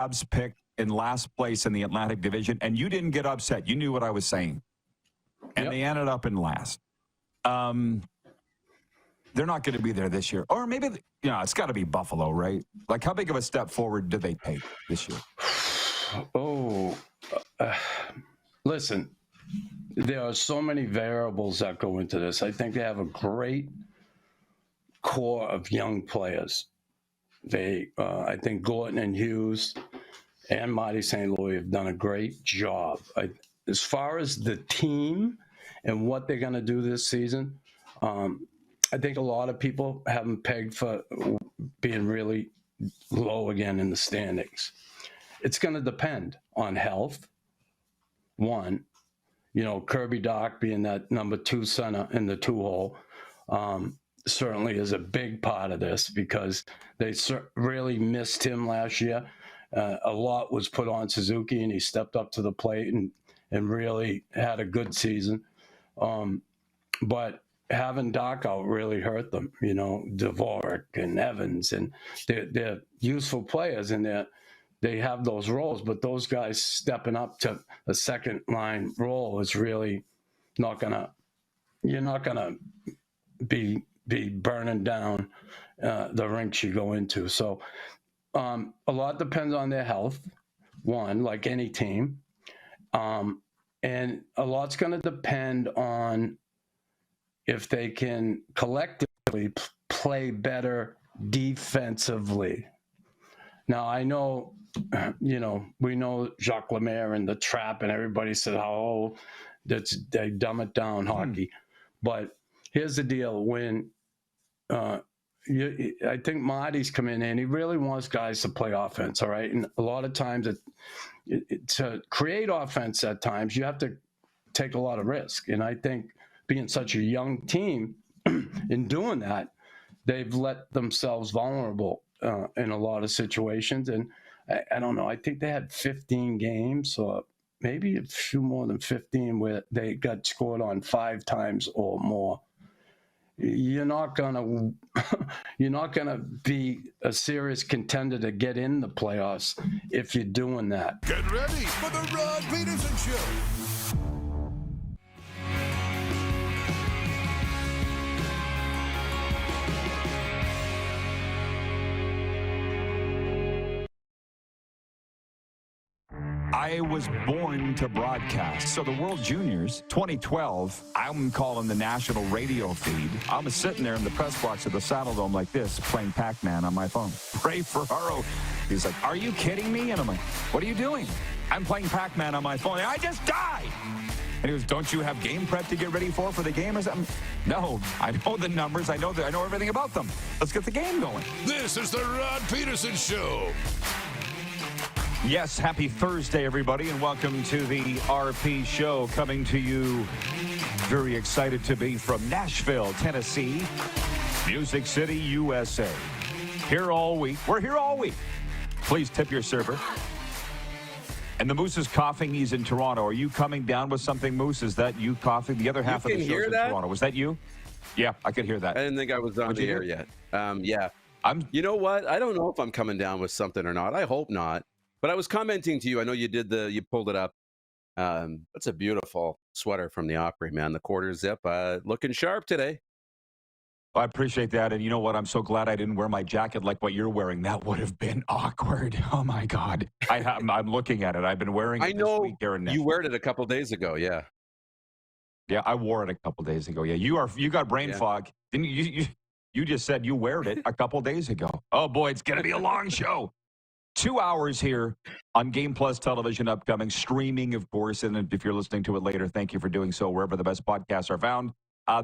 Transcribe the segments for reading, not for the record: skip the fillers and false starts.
Habs picked in last place in the Atlantic Division, and you didn't get upset. You knew what I was saying. And they ended up in last. They're not going to be there this year. Or maybe, it's got to be Buffalo, right? Like, how big of a step forward do they take this year? Listen, there are so many variables that go into this. I think they have a great core of young players. I think Gordon and Hughes and Marty St. Louis have done a great job. As far as the team and what they're going to do this season, I think a lot of people have them pegged for being really low again in the standings. It's going to depend on health. One, Kirby Dach being that number 2 center in the 2-hole certainly is a big part of this because they really missed him last year. A lot was put on Suzuki, and he stepped up to the plate and really had a good season. But having Doc out really hurt them, Dvorak and Evans, and they're useful players, and they have those roles, but those guys stepping up to a second line role is really you're not gonna be burning down the rinks you go into. So a lot depends on their health, one, like any team. And a lot's going to depend on if they can collectively play better defensively. Now, I know, we know Jacques Lemaire and the trap, and everybody said, they dumb it down hockey. But here's the deal. When I think Marty's come in and he really wants guys to play offense, all right? And a lot of times to create offense at times, you have to take a lot of risk. And I think being such a young team in doing that, they've let themselves vulnerable in a lot of situations. And I don't know, I think they had 15 games or maybe a few more than 15 where they got scored on 5 times or more. You're not gonna be a serious contender to get in the playoffs if you're doing that. Get ready for the Rod Pedersen Show. I was born to broadcast. So the World Juniors, 2012, I'm calling the national radio feed. I was sitting there in the press box of the Saddle Dome like this, playing Pac-Man on my phone. Ray Ferraro, he's like, "Are you kidding me?" And I'm like, "What are you doing?" "I'm playing Pac-Man on my phone." "I just died." And he goes, "Don't you have game prep to get ready for the game or something?" "No, I know the numbers. I know everything about them. Let's get the game going." This is the Rod Pedersen Show. Yes, happy Thursday, everybody, and welcome to the RP Show, coming to you very excited to be from Nashville, Tennessee, Music City, USA. Here all week. We're here all week. Please tip your server. And the Moose is coughing. He's in Toronto. Are you coming down with something, Moose? Is that you coughing? The other half of the show's in Toronto. Was that you? Yeah, I could hear that. I didn't think I was on the air yet. Yeah. You know what? I don't know if I'm coming down with something or not. I hope not. But I was commenting to you. I know you pulled it up. That's a beautiful sweater from the Opry, man. The quarter zip, looking sharp today. I appreciate that. And you know what? I'm so glad I didn't wear my jacket like what you're wearing. That would have been awkward. Oh, my God. I'm looking at it. I've been wearing it this week there in Nashville. You wore it a couple days ago, yeah. Yeah, I wore it a couple days ago. Yeah, you got brain fog. Didn't you just said you wore it a couple days ago. Oh, boy, it's going to be a long show. 2 hours here on Game Plus Television upcoming, streaming, of course. And if you're listening to it later, thank you for doing so wherever the best podcasts are found.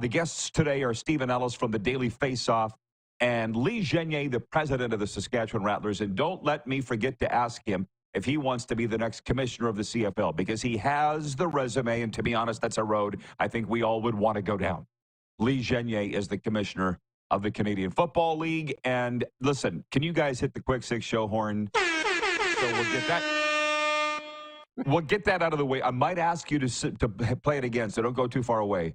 The guests today are Stephen Ellis from the Daily Faceoff and Lee Genier, the president of the Saskatchewan Rattlers. And don't let me forget to ask him if he wants to be the next commissioner of the CFL, because he has the resume. And to be honest, that's a road I think we all would want to go down. Lee Genier is the commissioner of the Canadian Football League. And listen, can you guys hit the quick 6 show horn? So we'll get that out of the way. I might ask you to play it again, so don't go too far away.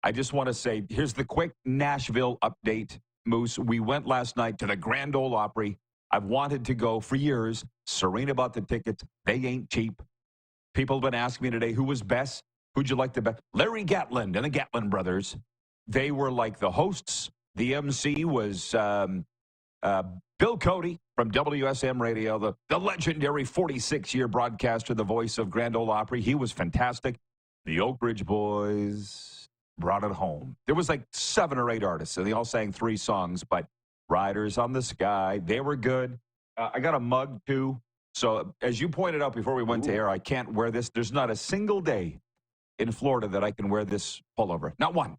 I just want to say, here's the quick Nashville update, Moose. We went last night to the Grand Ole Opry. I've wanted to go for years. Serena bought the tickets. They ain't cheap. People have been asking me today, who was best? Who'd you like the best? Larry Gatlin and the Gatlin brothers. They were like the hosts. The MC was Bill Cody from WSM Radio, the legendary 46-year broadcaster, the voice of Grand Ole Opry. He was fantastic. The Oak Ridge Boys brought it home. There was like 7 or 8 artists, and they all sang 3 songs, but Riders on the Sky, they were good. I got a mug, too. So as you pointed out before we went to air, I can't wear this. There's not a single day in Florida that I can wear this pullover. Not one.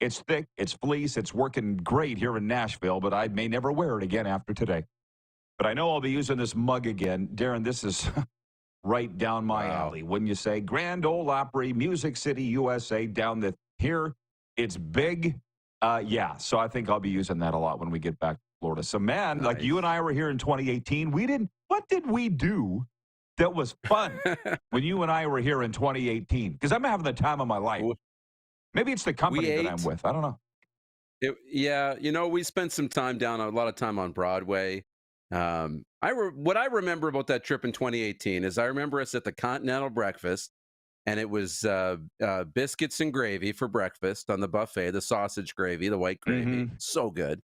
It's thick, it's fleece, it's working great here in Nashville, but I may never wear it again after today. But I know I'll be using this mug again. Darren, this is right down my alley, wouldn't you say? Grand Ole Opry, Music City, USA, down here. It's big. Yeah, so I think I'll be using that a lot when we get back to Florida. So, man, like you and I were here in 2018. What did we do that was fun when you and I were here in 2018? Because I'm having the time of my life. Maybe it's the company that I'm with. I don't know. We spent some time a lot of time on Broadway. What I remember about that trip in 2018 is I remember us at the Continental Breakfast, and it was biscuits and gravy for breakfast on the buffet, the sausage gravy, the white gravy. So good.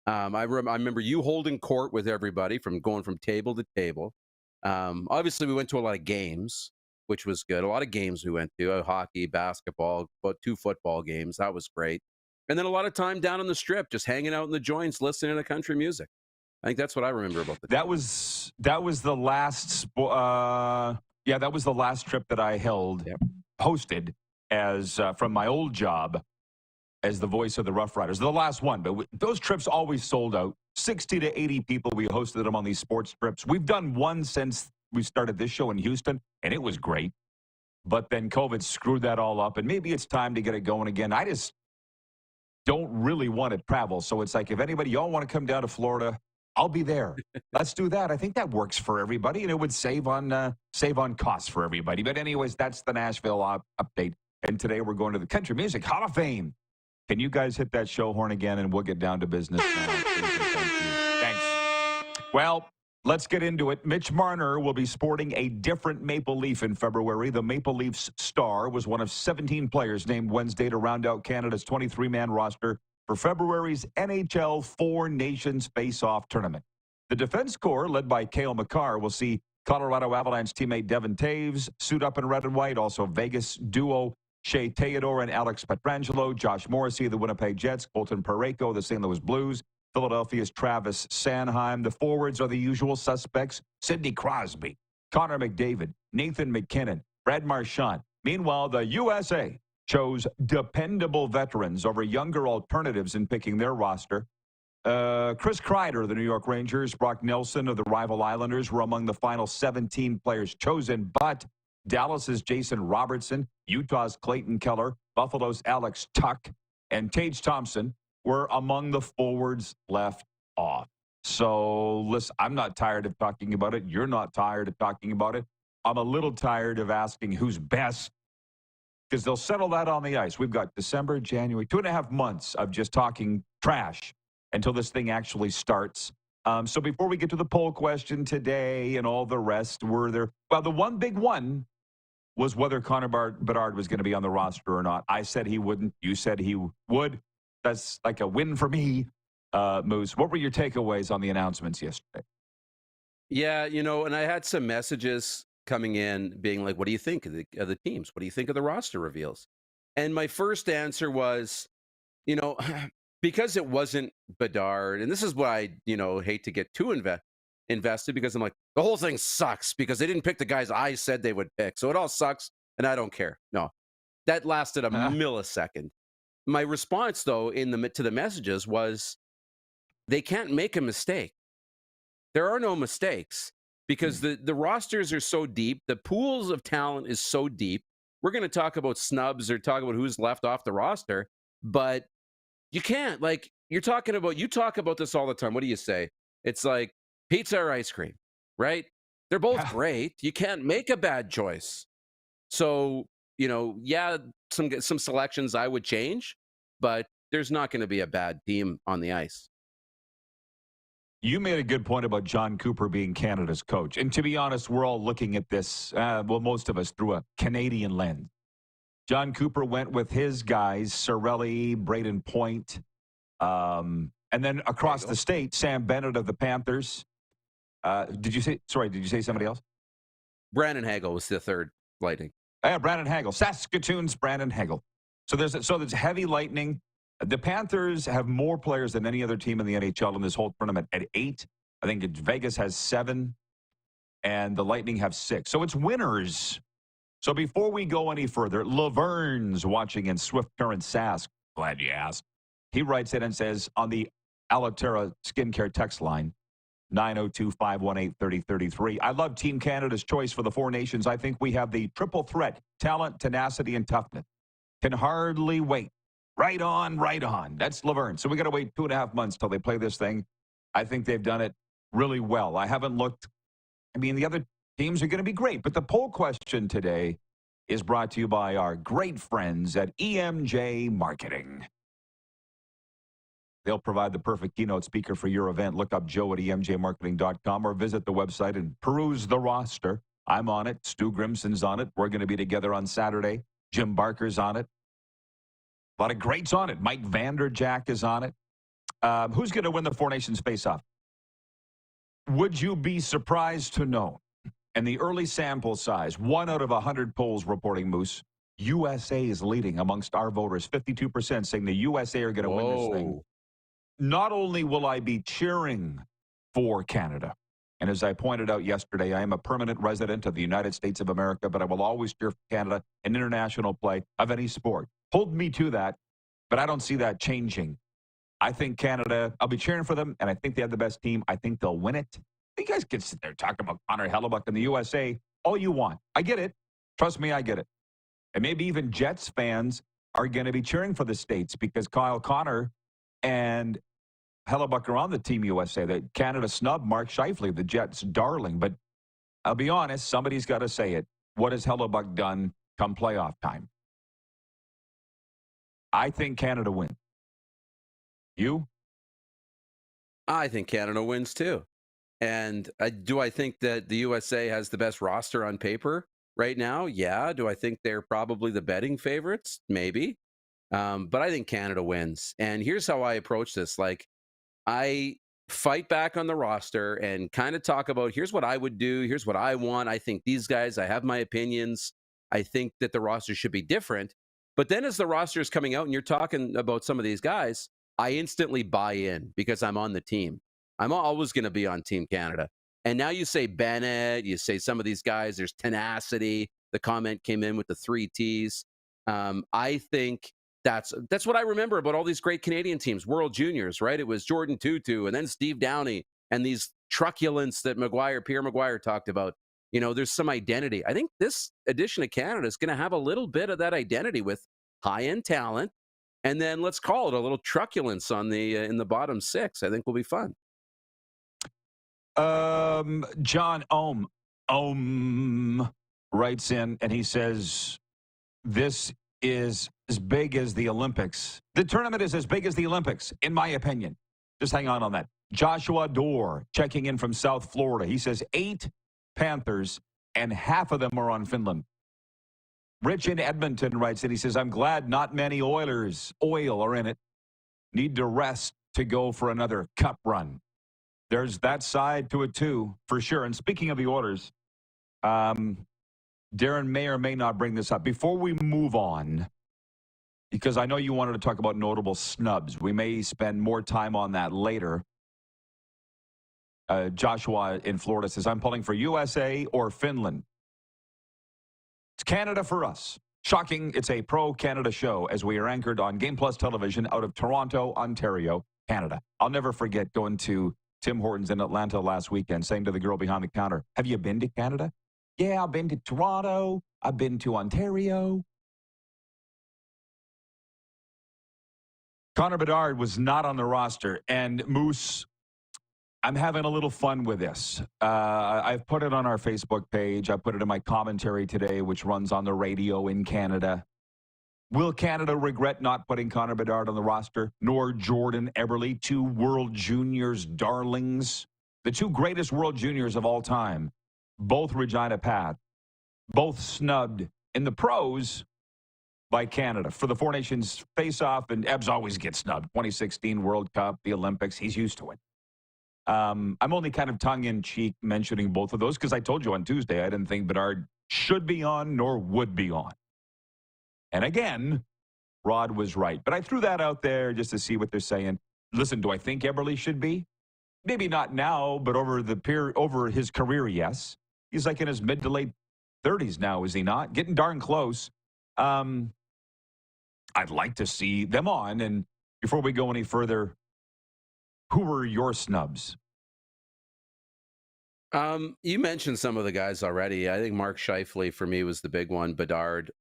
I remember you holding court with everybody going from table to table. Obviously, we went to a lot of games, which was good. A lot of games we went to, hockey, basketball, about 2 football games. That was great. And then a lot of time down on the Strip, just hanging out in the joints, listening to country music. I think that's what I remember about the trip. That was the last that was the last trip that I hosted as from my old job as the voice of the Rough Riders. The last one, but those trips always sold out. 60 to 80 people, we hosted them on these sports trips. We've done one since we started this show in Houston, and it was great. But then COVID screwed that all up, and maybe it's time to get it going again. I just don't really want to travel. So it's like, if anybody, y'all want to come down to Florida, I'll be there. Let's do that. I think that works for everybody, and it would save on costs for everybody. But anyways, that's the Nashville update. And today we're going to the Country Music Hall of Fame. Can you guys hit that show horn again, and we'll get down to business now. Thanks. Well, let's get into it. Mitch Marner will be sporting a different Maple Leaf in February. The Maple Leafs star was one of 17 players named Wednesday to round out Canada's 23-man roster for February's NHL Four Nations Face-Off Tournament. The Defense Corps, led by Cale Makar, will see Colorado Avalanche teammate Devin Taves suit up in red and white. Also, Vegas duo Shea Theodore and Alex Pietrangelo, Josh Morrissey, the Winnipeg Jets, Colton Parayko, the St. Louis Blues, Philadelphia's Travis Sanheim. The forwards are the usual suspects: Sidney Crosby, Connor McDavid, Nathan McKinnon, Brad Marchand. Meanwhile, the USA chose dependable veterans over younger alternatives in picking their roster. Chris Kreider of the New York Rangers, Brock Nelson of the rival Islanders were among the final 17 players chosen, but Dallas's Jason Robertson, Utah's Clayton Keller, Buffalo's Alex Tuck, and Tage Thompson were among the forwards left off. So, listen, I'm not tired of talking about it. You're not tired of talking about it. I'm a little tired of asking who's best, because they'll settle that on the ice. We've got December, January, 2.5 months of just talking trash until this thing actually starts. So before we get to the poll question today and all the rest, the one big one was whether Connor Bedard was going to be on the roster or not. I said he wouldn't. You said he would. That's like a win for me. Moose, what were your takeaways on the announcements yesterday? Yeah, and I had some messages coming in being like, what do you think of the teams? What do you think of the roster reveals? And my first answer was, because it wasn't Bedard, and this is why I, hate to get too invested, because I'm like, the whole thing sucks because they didn't pick the guys I said they would pick. So it all sucks, and I don't care. No, that lasted a millisecond. My response, though, to the messages was, they can't make a mistake. There are no mistakes because the rosters are so deep. The pools of talent is so deep. We're going to talk about snubs or talk about who's left off the roster, but you can't. Like, you talk about this all the time. What do you say? It's like pizza or ice cream, right? They're both great. You can't make a bad choice. So, some selections I would change, but there's not going to be a bad team on the ice. You made a good point about John Cooper being Canada's coach. And to be honest, we're all looking at this, most of us, through a Canadian lens. John Cooper went with his guys, Cirelli, Braden Point, and then across the state, Sam Bennett of the Panthers. Did you say somebody else? Brandon Hagel was the third Lightning. Yeah, Brandon Hagel. Saskatoon's Brandon Hagel. So there's heavy Lightning. The Panthers have more players than any other team in the NHL in this whole tournament at 8. I think Vegas has 7, and the Lightning have 6. So it's winners. So before we go any further, Laverne's watching in Swift Current, Sask. Glad you asked. He writes in and says on the Alaterra Skincare text line, 902-518-3033. I love Team Canada's choice for the Four Nations. I think we have the triple threat, talent, tenacity, and toughness. Can hardly wait. Right on, right on. That's Laverne. So we got to wait 2.5 months till they play this thing. I think they've done it really well. I haven't looked. I mean, the other teams are going to be great. But the poll question today is brought to you by our great friends at EMJ Marketing. They'll provide the perfect keynote speaker for your event. Look up Joe at emjmarketing.com or visit the website and peruse the roster. I'm on it. Stu Grimson's on it. We're going to be together on Saturday. Jim Barker's on it. A lot of greats on it. Mike Vanderjack is on it. Who's going to win the Four Nations face-off? Would you be surprised to know, in the early sample size, 1 out of 100 polls reporting, Moose, USA is leading amongst our voters, 52% saying the USA are going to win this thing. Not only will I be cheering for Canada, and as I pointed out yesterday, I am a permanent resident of the United States of America, but I will always cheer for Canada in international play of any sport. Hold me to that, but I don't see that changing. I think Canada, I'll be cheering for them, and I think they have the best team. I think they'll win it. You guys can sit there talking about Connor Hellebuck and the USA all you want. I get it. Trust me, I get it. And maybe even Jets fans are going to be cheering for the States because Kyle Connor and Hellebuck are on the Team USA. That Canada snubbed Mark Scheifele, the Jets' darling. But I'll be honest, somebody's got to say it. What has Hellebuck done come playoff time? I think Canada wins. You? I think Canada wins too. And do I think that the USA has the best roster on paper right now? Yeah. Do I think they're probably the betting favorites? Maybe. But I think Canada wins. And here's how I approach this. Like, I fight back on the roster and kind of talk about, here's what I would do. Here's what I want. I think these guys, I have my opinions. I think that the roster should be different. But then as the roster is coming out and you're talking about some of these guys, I instantly buy in because I'm on the team. I'm always going to be on Team Canada. And now you say Bennett, you say some of these guys, there's tenacity. The comment came in with the 3 Ts. I think that's what I remember about all these great Canadian teams, World Juniors, right? It was Jordan Tutu and then Steve Downey and these truculence that Pierre Maguire talked about. You know, there's some identity. I think this edition of Canada is going to have a little bit of that identity with high-end talent. And then let's call it a little truculence on the in the bottom 6. I think will be fun. John Ohm writes in and he says, this is as big as the Olympics. The tournament is as big as the Olympics, in my opinion. Just hang on that. Joshua Dorr checking in from South Florida. He says 8 Panthers and half of them are on Finland. Rich in Edmonton writes in. He says, I'm glad not many oil are in it. Need to rest to go for another cup run. There's that side to it, too, for sure. And speaking of the Oilers, Darren may or may not bring this up. Before we move on, because I know you wanted to talk about notable snubs. We may spend more time on that later. Joshua in Florida says, I'm pulling for USA or Finland. It's Canada for us. Shocking, it's a pro-Canada show as we are anchored on Game Plus television out of Toronto, Ontario, Canada. I'll never forget going to Tim Hortons in Atlanta last weekend, saying to the girl behind the counter, have you been to Canada? Yeah, I've been to Toronto. I've been to Ontario. Connor Bedard was not on the roster. And Moose, I'm having a little fun with this. I've put it on our Facebook page. I put it in my commentary today, which runs on the radio in Canada. Will Canada regret not putting Connor Bedard on the roster, nor Jordan Eberle, two World Juniors darlings, the two greatest World Juniors of all time, both Regina Path, both snubbed in the pros by Canada for the Four Nations face-off, and Ebbs always gets snubbed. 2016 World Cup, the Olympics, he's used to it. I'm only kind of tongue-in-cheek mentioning both of those because I told you on Tuesday I didn't think Bedard should be on nor would be on. And again, Rod was right. But I threw that out there just to see what they're saying. Listen, do I think Eberle should be? Maybe not now, but over his career, yes. He's like in his mid to late 30s now, is he not? Getting darn close. I'd like to see them on. And before we go any further, who were your snubs? You mentioned some of the guys already. I think Mark Scheifele for me was the big one. Bedard,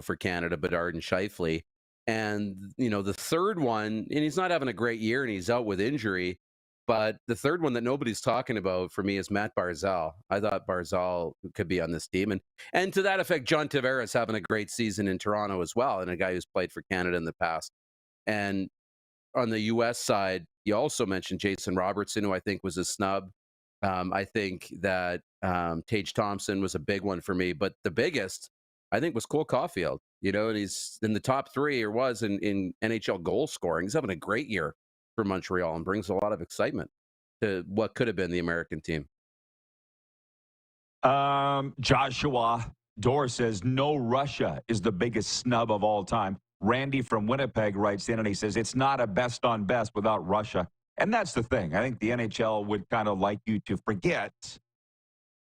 for Canada, Bedard and Scheifele. And, the third one, and he's not having a great year and he's out with injury, but the third one that nobody's talking about for me is Matt Barzal. I thought Barzal could be on this team. And to that effect, John Tavares having a great season in Toronto as well, and a guy who's played for Canada in the past. And on the U.S. side, you also mentioned Jason Robertson, who I think was a snub. I think that Tage Thompson was a big one for me, but the biggest, I think, was Cole Caulfield. And he's in the top three, or was in NHL goal scoring. He's having a great year for Montreal and brings a lot of excitement to what could have been the American team. Joshua Dorr says, no, Russia is the biggest snub of all time. Randy from Winnipeg writes in and he says, it's not a best on best without Russia. And that's the thing. I think the NHL would kind of like you to forget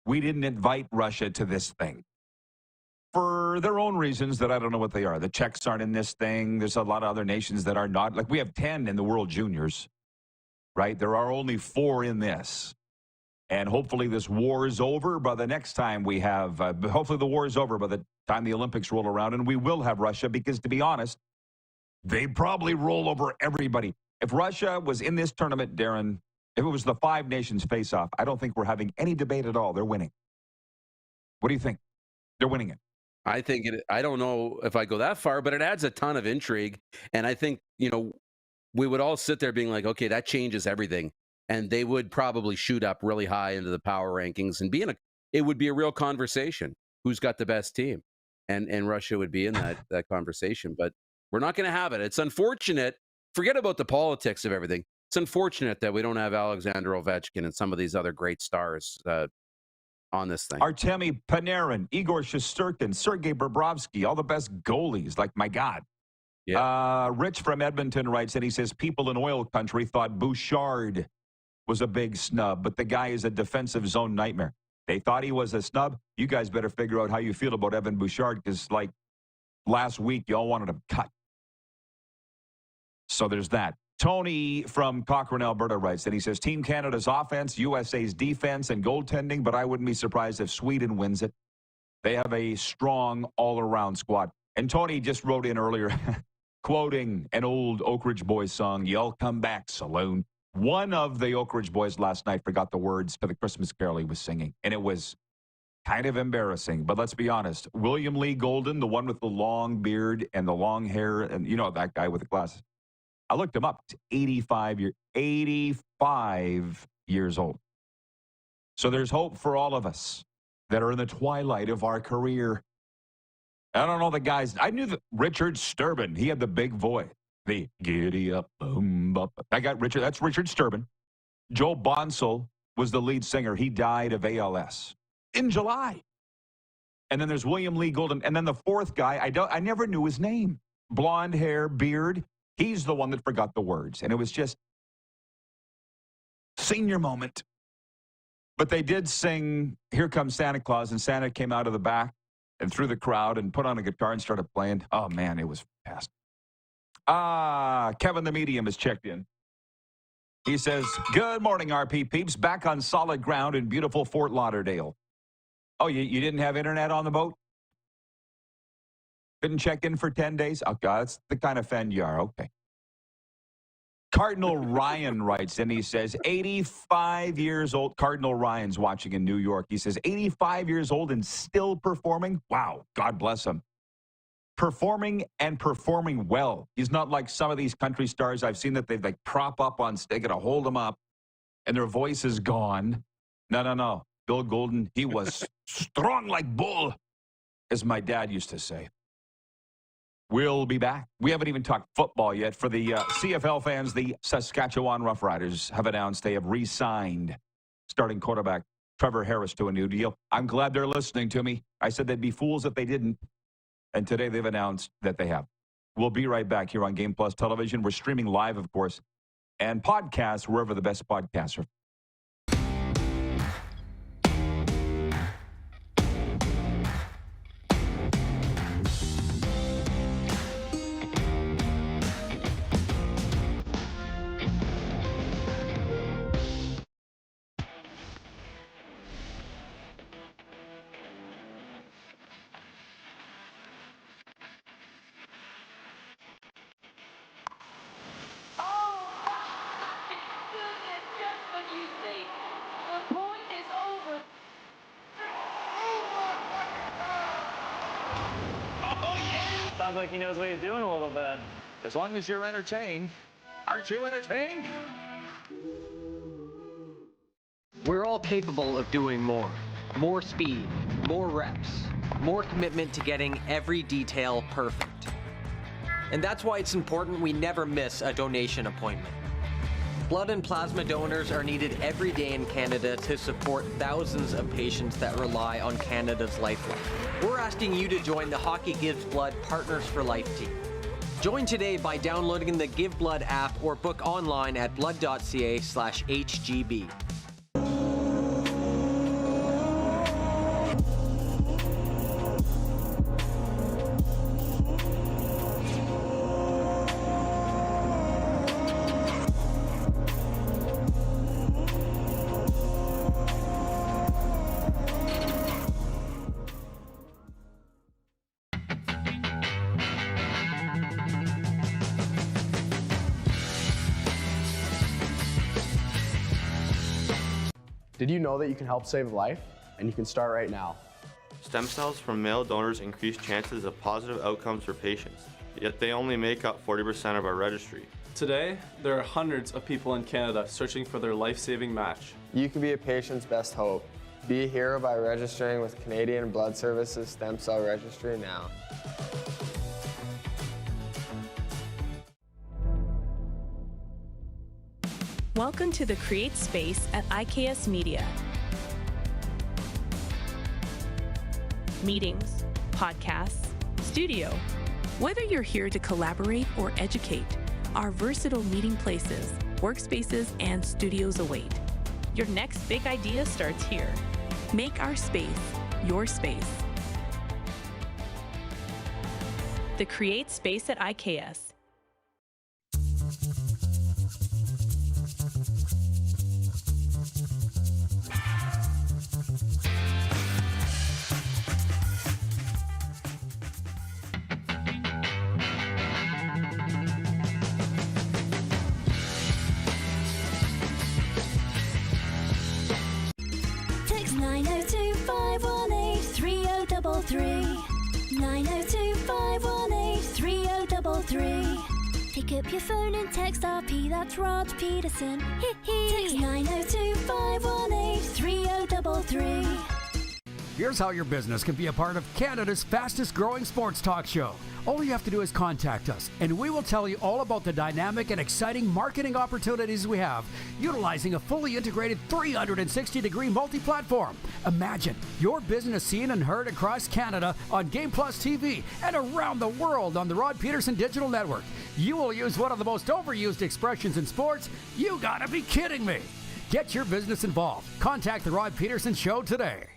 we didn't invite Russia to this thing for their own reasons that I don't know what they are. The Czechs aren't in this thing. There's a lot of other nations that are not. Like we have 10 in the World Juniors, right? There are only 4 in this. And hopefully this war is over by the next time we have, hopefully the war is over by the time the Olympics roll around, and we will have Russia because, to be honest, they probably roll over everybody. If Russia was in this tournament, Darren, if it was the 5 nations face-off, I don't think we're having any debate at all. They're winning. What do you think? They're winning it. I think I don't know if I go that far, but it adds a ton of intrigue. And I think, we would all sit there being like, okay, that changes everything. And they would probably shoot up really high into the power rankings and it would be a real conversation. Who's got the best team? And Russia would be in that conversation. But we're not going to have it. It's unfortunate. Forget about the politics of everything. It's unfortunate that we don't have Alexander Ovechkin and some of these other great stars on this thing. Artemi Panarin, Igor Shesterkin, Sergei Bobrovsky, all the best goalies. Like, my God. Yeah. Rich from Edmonton writes, and he says, people in oil country thought Bouchard was a big snub, but the guy is a defensive zone nightmare. They thought he was a snub. You guys better figure out how you feel about Evan Bouchard, because, like, last week, you all wanted him cut. So there's that. Tony from Cochrane, Alberta writes, and he says, Team Canada's offense, USA's defense, and goaltending, but I wouldn't be surprised if Sweden wins it. They have a strong all-around squad. And Tony just wrote in earlier, quoting an old Oak Ridge Boys song, "You'll come back, saloon." One of the Oak Ridge Boys last night forgot the words to the Christmas carol he was singing, and it was kind of embarrassing. But let's be honest, William Lee Golden, the one with the long beard and the long hair, and that guy with the glasses, I looked him up. He's 85 years old. So there's hope for all of us that are in the twilight of our career. I don't know the guys. I knew that Richard Sturban, he had the big voice. The giddy up, boom, bop. I got Richard. That's Richard Sturban. Joe Bonsall was the lead singer. He died of ALS in July. And then there's William Lee Golden. And then the fourth guy, I never knew his name. Blonde hair, beard. He's the one that forgot the words. And it was just senior moment. But they did sing Here Comes Santa Claus, and Santa came out of the back and through the crowd and put on a guitar and started playing. Oh, man, it was fantastic. Kevin the Medium has checked in. He says, good morning, RP peeps. Back on solid ground in beautiful Fort Lauderdale. Oh, you didn't have internet on the boat? Couldn't check in for 10 days? Oh, God, that's the kind of fan you are. Okay. Cardinal Ryan writes, and he says, 85 years old. Cardinal Ryan's watching in New York. He says, 85 years old and still performing? Wow, God bless him. performing and performing well. He's not like some of these country stars I've seen that they like prop up on stage, got to hold them up, and their voice is gone. No. Bill Golden, he was strong like bull, as my dad used to say. We'll be back. We haven't even talked football yet. For the CFL fans, the Saskatchewan Roughriders have announced they have re-signed starting quarterback Trevor Harris to a new deal. I'm glad they're listening to me. I said they'd be fools if they didn't. And today they've announced that they have. We'll be right back here on Game Plus Television. We're streaming live, of course, and podcasts wherever the best podcasts are. Sounds like he knows what he's doing a little bit. As long as you're entertained. Aren't you entertained? We're all capable of doing more. More speed, more reps, more commitment to getting every detail perfect. And that's why it's important we never miss a donation appointment. Blood and plasma donors are needed every day in Canada to support thousands of patients that rely on Canada's lifeline. We're asking you to join the Hockey Gives Blood Partners for Life team. Join today by downloading the Give Blood app or book online at blood.ca/HGB. Did you know that you can help save a life? And you can start right now. Stem cells from male donors increase chances of positive outcomes for patients, yet they only make up 40% of our registry. Today, there are hundreds of people in Canada searching for their life-saving match. You can be a patient's best hope. Be a hero by registering with Canadian Blood Services Stem Cell Registry now. Welcome to the Create Space at IKS Media. Meetings, podcasts, studio. Whether you're here to collaborate or educate, our versatile meeting places, workspaces, and studios await. Your next big idea starts here. Make our space your space. The Create Space at IKS. Text 902-518-3033. 902-518-3033. Pick up your phone and text RP, that's Rod Pedersen. Text 902-518-3033. Here's how your business can be a part of Canada's fastest growing sports talk show. All you have to do is contact us, and we will tell you all about the dynamic and exciting marketing opportunities we have, utilizing a fully integrated 360-degree multi-platform. Imagine your business seen and heard across Canada on Game Plus TV and around the world on the Rod Pedersen Digital Network. You will use one of the most overused expressions in sports. You gotta be kidding me. Get your business involved. Contact the Rod Pedersen Show today.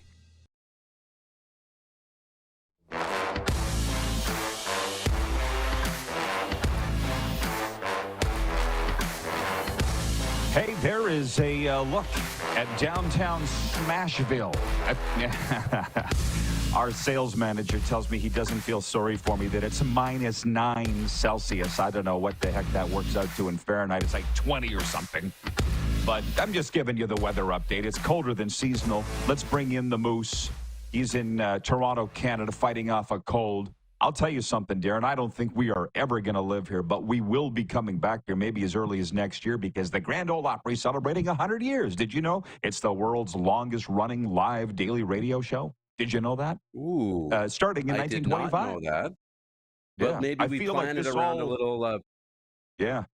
Hey, there is a look at downtown Smashville. Our sales manager tells me he doesn't feel sorry for me, that it's -9 Celsius. I don't know what the heck that works out to in Fahrenheit. It's like 20 or something. But I'm just giving you the weather update. It's colder than seasonal. Let's bring in the Moose. He's in Toronto, Canada, fighting off a cold. I'll tell you something, Darren. I don't think we are ever going to live here, but we will be coming back here maybe as early as next year because the Grand Ole Opry is celebrating 100 years. Did you know it's the world's longest-running live daily radio show? Did you know that? Ooh. Starting in 1925. I did not know that. But Yeah. maybe we plan it around a little. Yeah.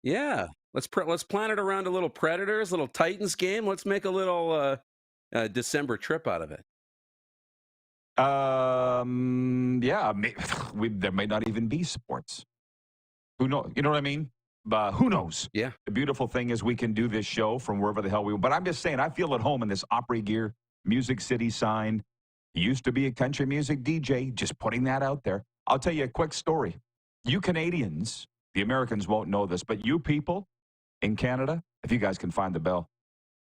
Yeah. Let's plan it around a little Predators, little Titans game. Let's make a little December trip out of it. Yeah, there may not even be sports. Who knows? You know what I mean? Who knows? Yeah. The beautiful thing is we can do this show from wherever the hell we want. But I'm just saying, I feel at home in this Opry gear, Music City sign. Used to be a country music DJ, just putting that out there. I'll tell you a quick story. You Canadians, the Americans won't know this, but you people in Canada, if you guys can find the bell,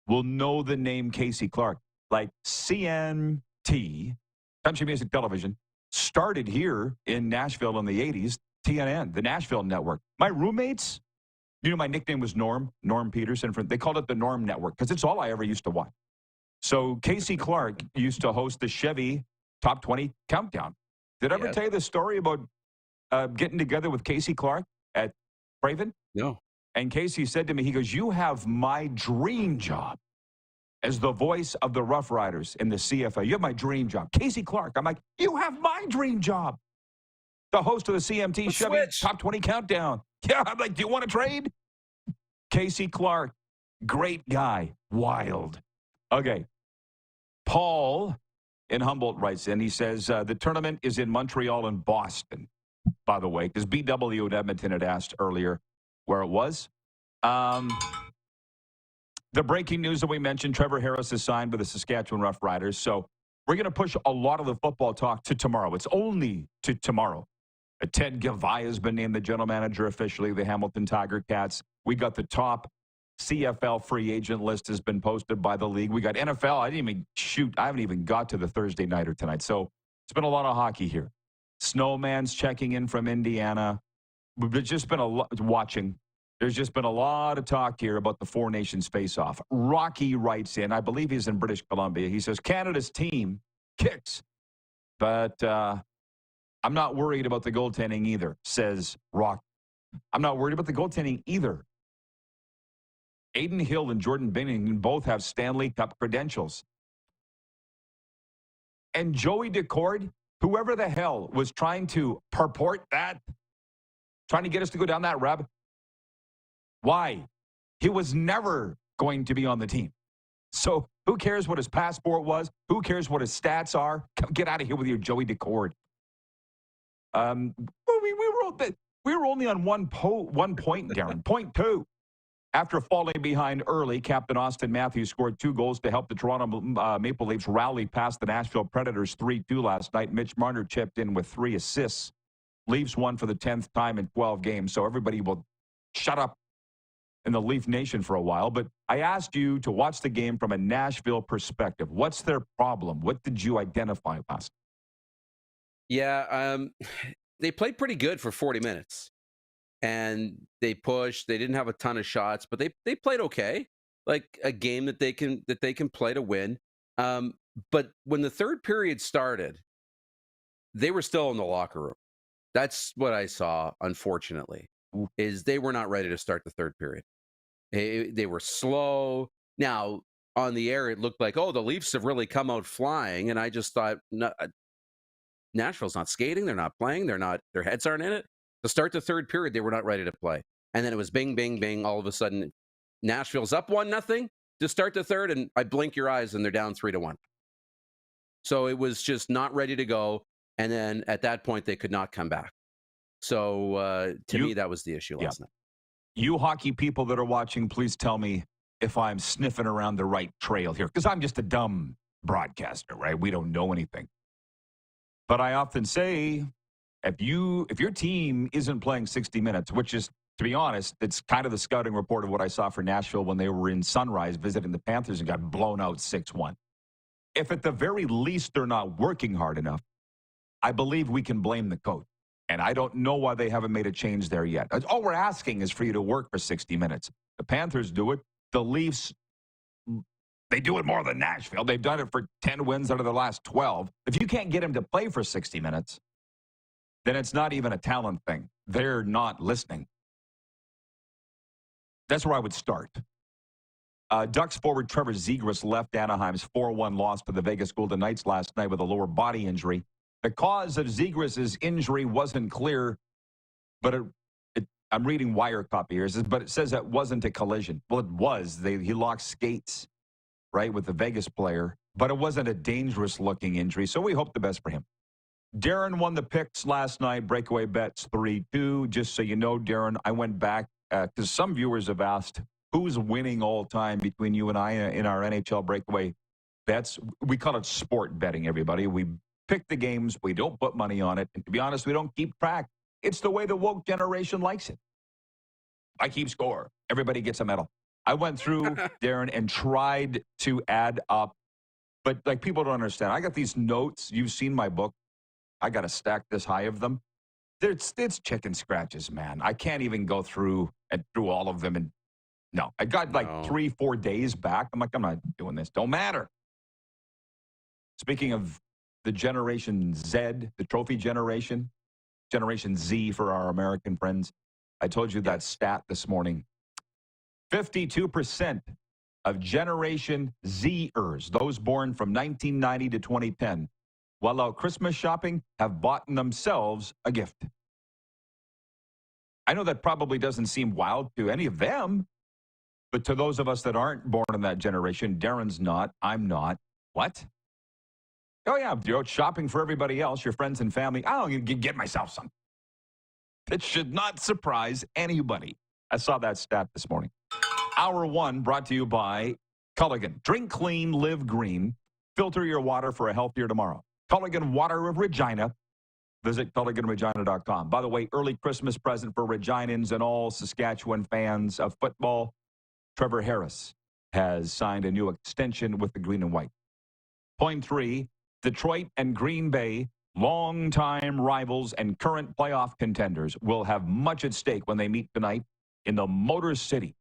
will know the name Casey Clark. Like CNT, Country Music Television, started here in Nashville in the 80s, TNN, the Nashville Network. My roommates, you know, my nickname was Norm Pedersen. They called it the Norm Network because it's all I ever used to watch. So Casey Clark used to host the Chevy Top 20 Countdown. Did I ever tell you the story about getting together with Casey Clark at Craven? No. And Casey said to me, he goes, you have my dream job as the voice of the Rough Riders in the CFL. You have my dream job. Casey Clark. I'm like, you have my dream job. The host of the CMT Chevy Top 20 Countdown. Yeah, I'm like, do you want to trade? Casey Clark, great guy, wild. Okay. Paul in Humboldt writes in, he says, the tournament is in Montreal and Boston, by the way, because BW at Edmonton had asked earlier where it was. The breaking news that we mentioned, Trevor Harris is signed with the Saskatchewan Roughriders. So we're going to push a lot of the football talk to tomorrow. It's only to tomorrow. Ted Gavai has been named the general manager officially of the Hamilton Tiger Cats. We got the top CFL free agent list has been posted by the league. We got NFL. I haven't even got to the Thursday nighter tonight. So it's been a lot of hockey here. Snowman's checking in from Indiana. There's just been a lot watching. There's just been a lot of talk here about the Four Nations face-off. Rocky writes in, I believe he's in British Columbia. He says, Canada's team kicks, but I'm not worried about the goaltending either, says Rocky. I'm not worried about the goaltending either. Aiden Hill and Jordan Binnington both have Stanley Cup credentials. And Joey Decord, whoever the hell was trying to purport that, trying to get us to go down that rabbit, why? He was never going to be on the team. So who cares what his passport was? Who cares what his stats are? Get out of here with your Joey Decord. We were only on 1 point, Darren. Point 2. After falling behind early, Captain Austin Matthews scored 2 goals to help the Toronto Maple Leafs rally past the Nashville Predators 3-2 last night. Mitch Marner chipped in with 3 assists. Leafs won for the 10th time in 12 games, so everybody will shut up in the Leaf Nation for a while. But I asked you to watch the game from a Nashville perspective. What's their problem? What did you identify last? Yeah, they played pretty good for 40 minutes. And they pushed. They didn't have a ton of shots, but they played okay, like a game that they can play to win. But when the third period started, they were still in the locker room. That's what I saw. Unfortunately, is they were not ready to start the third period. They were slow. Now on the air, it looked like, oh, the Leafs have really come out flying, and I just thought, no, Nashville's not skating. They're not playing. Their heads aren't in it. To start the third period, they were not ready to play. And then it was bing, bing, bing. All of a sudden, Nashville's up 1-0 to start the third, and I blink your eyes, and they're down 3-1. So it was just not ready to go. And then at that point, they could not come back. So to me, that was the issue last night. You hockey people that are watching, please tell me if I'm sniffing around the right trail here, because I'm just a dumb broadcaster, right? We don't know anything. But I often say, if your team isn't playing 60 minutes, which is, to be honest, it's kind of the scouting report of what I saw for Nashville when they were in Sunrise visiting the Panthers and got blown out 6-1. If at the very least they're not working hard enough, I believe we can blame the coach. And I don't know why they haven't made a change there yet. All we're asking is for you to work for 60 minutes. The Panthers do it. The Leafs, they do it more than Nashville. They've done it for 10 wins out of the last 12. If you can't get them to play for 60 minutes, then it's not even a talent thing. They're not listening. That's where I would start. Ducks forward Trevor Zegras left Anaheim's 4-1 loss to the Vegas Golden Knights last night with a lower body injury. The cause of Zegras' injury wasn't clear, but I'm reading wire copy here, but it says it wasn't a collision. Well, it was. He locked skates, right, with the Vegas player, but it wasn't a dangerous-looking injury, so we hope the best for him. Darren won the picks last night, breakaway bets 3-2. Just so you know, Darren, I went back because some viewers have asked, who's winning all time between you and I in our NHL breakaway bets? We call it sport betting, everybody. We pick the games. We don't put money on it. And to be honest, we don't keep track. It's the way the woke generation likes it. I keep score. Everybody gets a medal. I went through, Darren, and tried to add up. But, like, people don't understand. I got these notes. You've seen my book. I got a stack this high of them. It's chicken scratches, man. I can't even go through all of them. And no, I got like 3-4 days back. I'm like, I'm not doing this. Don't matter. Speaking of the Generation Z, the trophy generation, Generation Z for our American friends, I told you that stat this morning. 52% of Generation Zers, those born from 1990 to 2010, while out Christmas shopping, have bought themselves a gift. I know that probably doesn't seem wild to any of them, but to those of us that aren't born in that generation, Darren's not, I'm not. What? Oh, yeah, you're out shopping for everybody else, your friends and family. I'll get myself some. It should not surprise anybody. I saw that stat this morning. Hour one brought to you by Culligan. Drink clean, live green. Filter your water for a healthier tomorrow. Culligan Water of Regina. Visit CulliganRegina.com. By the way, early Christmas present for Reginans and all Saskatchewan fans of football. Trevor Harris has signed a new extension with the Green and White. Point 3, Detroit and Green Bay, longtime rivals and current playoff contenders, will have much at stake when they meet tonight in the Motor City.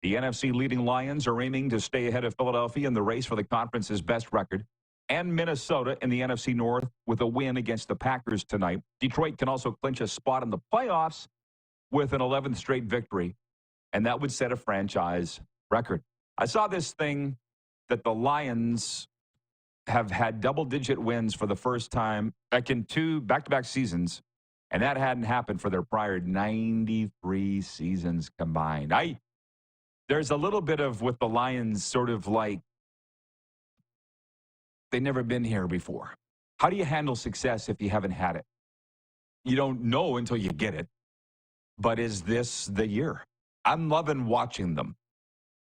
The NFC leading Lions are aiming to stay ahead of Philadelphia in the race for the conference's best record, and Minnesota in the NFC North with a win against the Packers tonight. Detroit can also clinch a spot in the playoffs with an 11th straight victory, and that would set a franchise record. I saw this thing that the Lions have had double-digit wins for the first time back in 2 back-to-back seasons, and that hadn't happened for their prior 93 seasons combined. There's a little bit of, with the Lions, sort of like they've never been here before. How do you handle success if you haven't had it? You don't know until you get it. But is this the year? I'm loving watching them.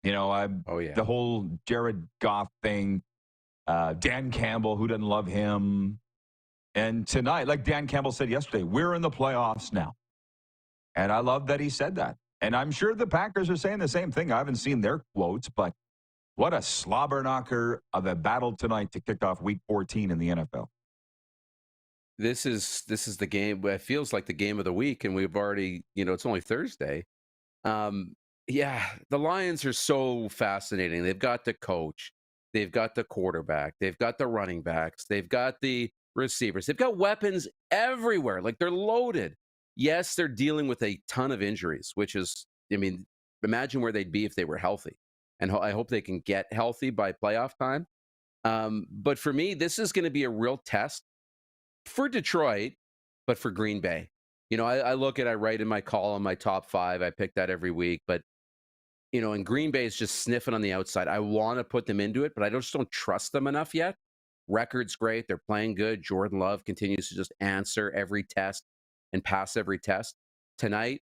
You know, the whole Jared Goff thing, Dan Campbell, who doesn't love him. And tonight, like Dan Campbell said yesterday, we're in the playoffs now. And I love that he said that. And I'm sure the Packers are saying the same thing. I haven't seen their quotes, but what a slobber knocker of a battle tonight to kick off Week 14 in the NFL. This is the game. It feels like the game of the week, and we've already, it's only Thursday. Yeah, the Lions are so fascinating. They've got the coach, they've got the quarterback, they've got the running backs, they've got the receivers, they've got weapons everywhere. Like, they're loaded. Yes, they're dealing with a ton of injuries, which is, imagine where they'd be if they were healthy. And I hope they can get healthy by playoff time. But for me, this is going to be a real test for Detroit, but for Green Bay. I write in my column, my top 5. I pick that every week. But, and Green Bay is just sniffing on the outside. I want to put them into it, but I just don't trust them enough yet. Record's great. They're playing good. Jordan Love continues to just answer every test and pass every test. Tonight,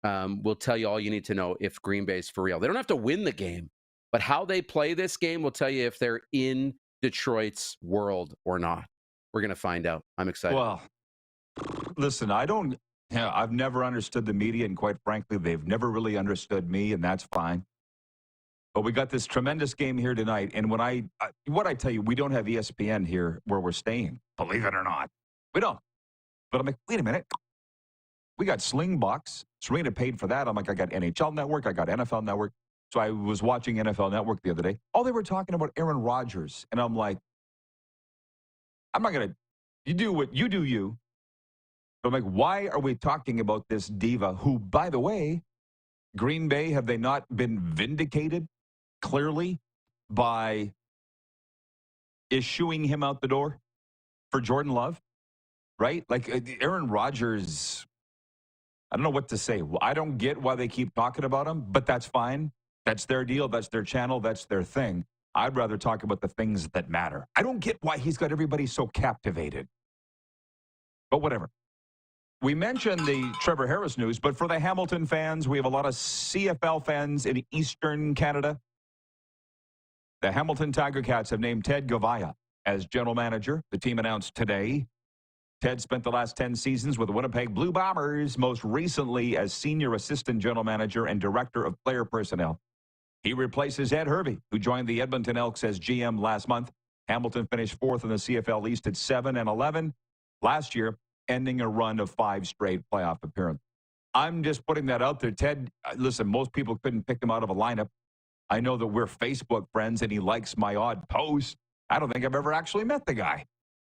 we'll tell you all you need to know if Green Bay's for real. They don't have to win the game, but how they play this game will tell you if they're in Detroit's world or not. We're going to find out. I'm excited. Well, listen, I've never understood the media, and quite frankly, they've never really understood me, and that's fine. But we got this tremendous game here tonight, and what I tell you, we don't have ESPN here where we're staying, believe it or not. We don't. But I'm like, wait a minute. We got Slingbox. Serena paid for that. I'm like, I got NHL Network. I got NFL Network. So I was watching NFL Network the other day. Oh, they were talking about Aaron Rodgers. And I'm like, I'm not going to, you do what you do you. So I'm like, why are we talking about this diva who, by the way, Green Bay, have they not been vindicated clearly by issuing him out the door for Jordan Love? Right? Like Aaron Rodgers, I don't know what to say. I don't get why they keep talking about him, but that's fine. That's their deal. That's their channel. That's their thing. I'd rather talk about the things that matter. I don't get why he's got everybody so captivated. But whatever. We mentioned the Trevor Harris news, but for the Hamilton fans, we have a lot of CFL fans in Eastern Canada. The Hamilton Tiger Cats have named Ted Gavaya as general manager. The team announced today. Ted spent the last 10 seasons with the Winnipeg Blue Bombers, most recently as senior assistant general manager and director of player personnel. He replaces Ed Hervey, who joined the Edmonton Elks as GM last month. Hamilton finished fourth in the CFL East at 7-11 last year, ending a run of 5 straight playoff appearances. I'm just putting that out there. Ted, listen, most people couldn't pick him out of a lineup. I know that we're Facebook friends and he likes my odd post. I don't think I've ever actually met the guy,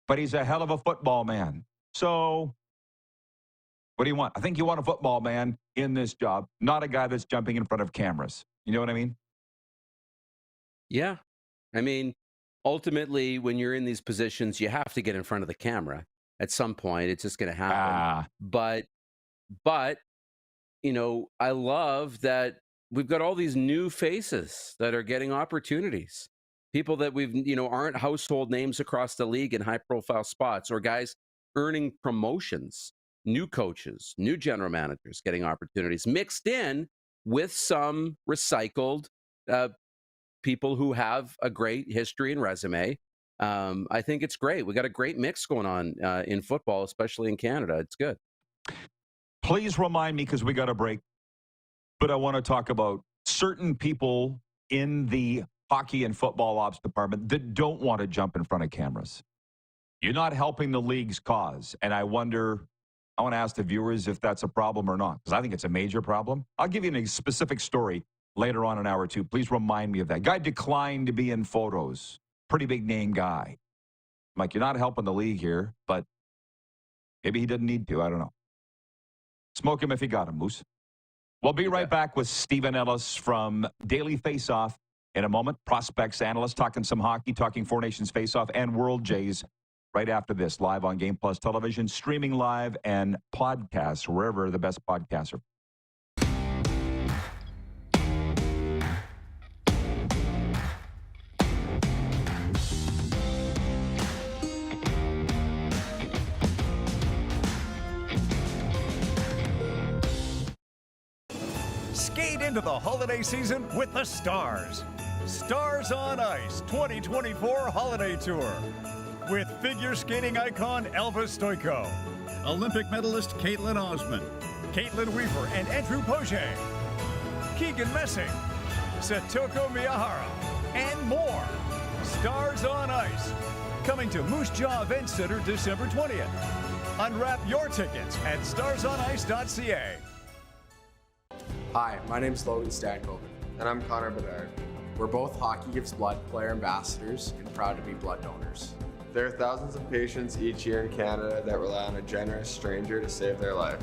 but he's a hell of a football man. So what do you want? I think you want a football man in this job, not a guy that's jumping in front of cameras. You know what I mean? Yeah. I mean, ultimately, when you're in these positions, you have to get in front of the camera. At some point, it's just going to happen. But, you know, I love that we've got all these new faces that are getting opportunities. People that aren't household names across the league in high-profile spots, or guys earning promotions, new coaches, new general managers getting opportunities, mixed in with some recycled people who have a great history and resume. I think it's great. We got a great mix going on in football, especially in Canada. It's good. Please remind me, because we got a break, but I want to talk about certain people in the hockey and football ops department that don't want to jump in front of cameras. You're not helping the league's cause. And I want to ask the viewers if that's a problem or not, because I think it's a major problem. I'll give you a specific story later on in hour 2. Please remind me of that. Guy declined to be in photos. Pretty big name guy. I'm like, you're not helping the league here, but maybe he didn't need to. I don't know. Smoke him if you got him, Moose. We'll be right back with Stephen Ellis from Daily Faceoff in a moment. Prospects analyst, talking some hockey, talking Four Nations Faceoff and World Jays right after this, live on Game Plus Television, streaming live and podcasts, wherever the best podcasts are. Skate into the holiday season with the Stars. Stars on Ice 2024 Holiday Tour. With figure skating icon Elvis Stoico, Olympic medalist Caitlin Osmond, Caitlin Weaver and Andrew Poche, Keegan Messing, Satoko Miyahara, and more. Stars on Ice. Coming to Moose Jaw Event Center December 20th. Unwrap your tickets at starsonice.ca. Hi, my name's Logan Stankoven. And I'm Connor Bedard. We're both Hockey Gives Blood player ambassadors and proud to be blood donors. There are thousands of patients each year in Canada that rely on a generous stranger to save their life.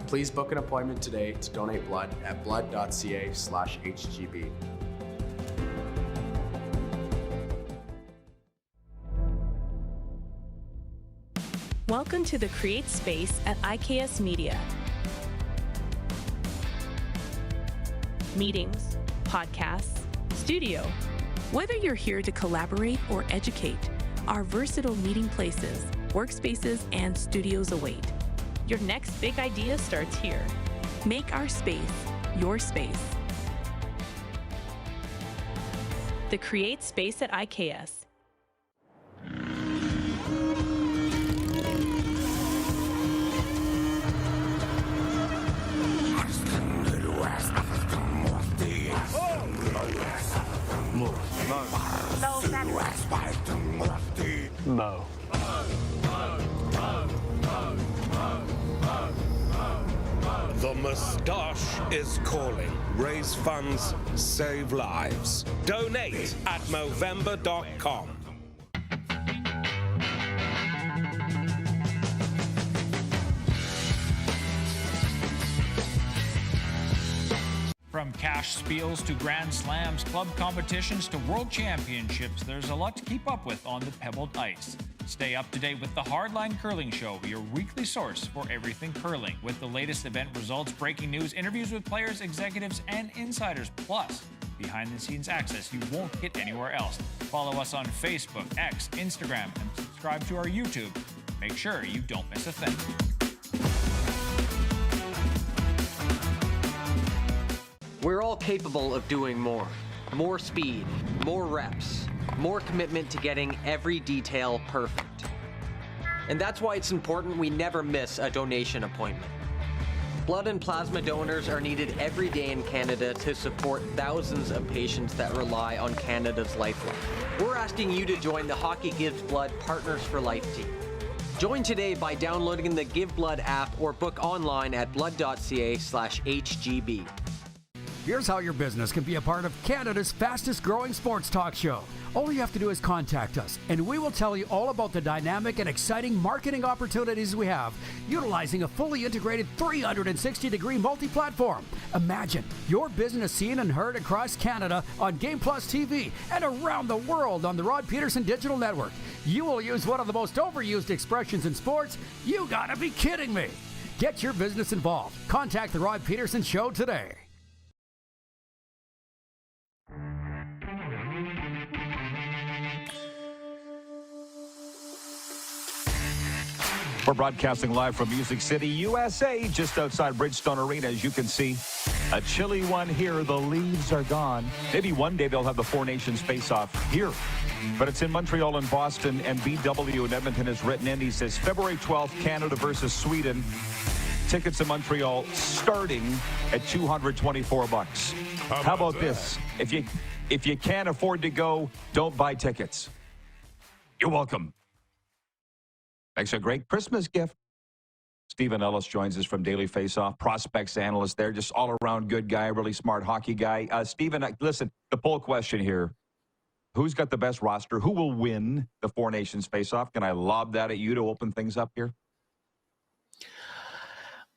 Please book an appointment today to donate blood at blood.ca/HGB. Welcome to the Create Space at IKS Media. Meetings, podcasts, studio. Whether you're here to collaborate or educate, our versatile meeting places, workspaces, and studios await. Your next big idea starts here. Make our space your space. The Create Space at IKS. Mo. The Moustache is calling. Raise funds, save lives. Donate at Movember.com. cash spiels to Grand Slams, club competitions to world championships, there's a lot to keep up with on the pebbled ice. Stay up to date with the Hardline Curling Show, your weekly source for everything curling, with the latest event results, breaking news, interviews with players, executives, and insiders, plus behind-the-scenes access you won't get anywhere else. Follow us on Facebook, X, Instagram, and subscribe to our YouTube. Make sure you don't miss a thing. We're all capable of doing more. More speed, more reps, more commitment to getting every detail perfect. And that's why it's important we never miss a donation appointment. Blood and plasma donors are needed every day in Canada to support thousands of patients that rely on Canada's lifeline. We're asking you to join the Hockey Gives Blood Partners for Life team. Join today by downloading the Give Blood app or book online at blood.ca/HGB. Here's how your business can be a part of Canada's fastest growing sports talk show. All you have to do is contact us, and we will tell you all about the dynamic and exciting marketing opportunities we have, utilizing a fully integrated 360-degree multi-platform. Imagine your business seen and heard across Canada on Game Plus TV and around the world on the Rod Pedersen Digital Network. You will use one of the most overused expressions in sports. You gotta be kidding me. Get your business involved. Contact the Rod Pedersen Show today. We're broadcasting live from Music City, USA, just outside Bridgestone Arena. As you can see, a chilly one here. The leaves are gone. Maybe one day they'll have the Four Nations face-off here. But it's in Montreal and Boston, and BW in Edmonton has written in. He says, February 12th, Canada versus Sweden. Tickets in Montreal starting at $224. How about this? If you can't afford to go, don't buy tickets. You're welcome. Makes a great Christmas gift. Stephen Ellis joins us from Daily Faceoff, prospects analyst there, just all-around good guy, really smart hockey guy. Stephen, listen, the poll question here. Who's got the best roster? Who will win the Four Nations Faceoff? Can I lob that at you to open things up here?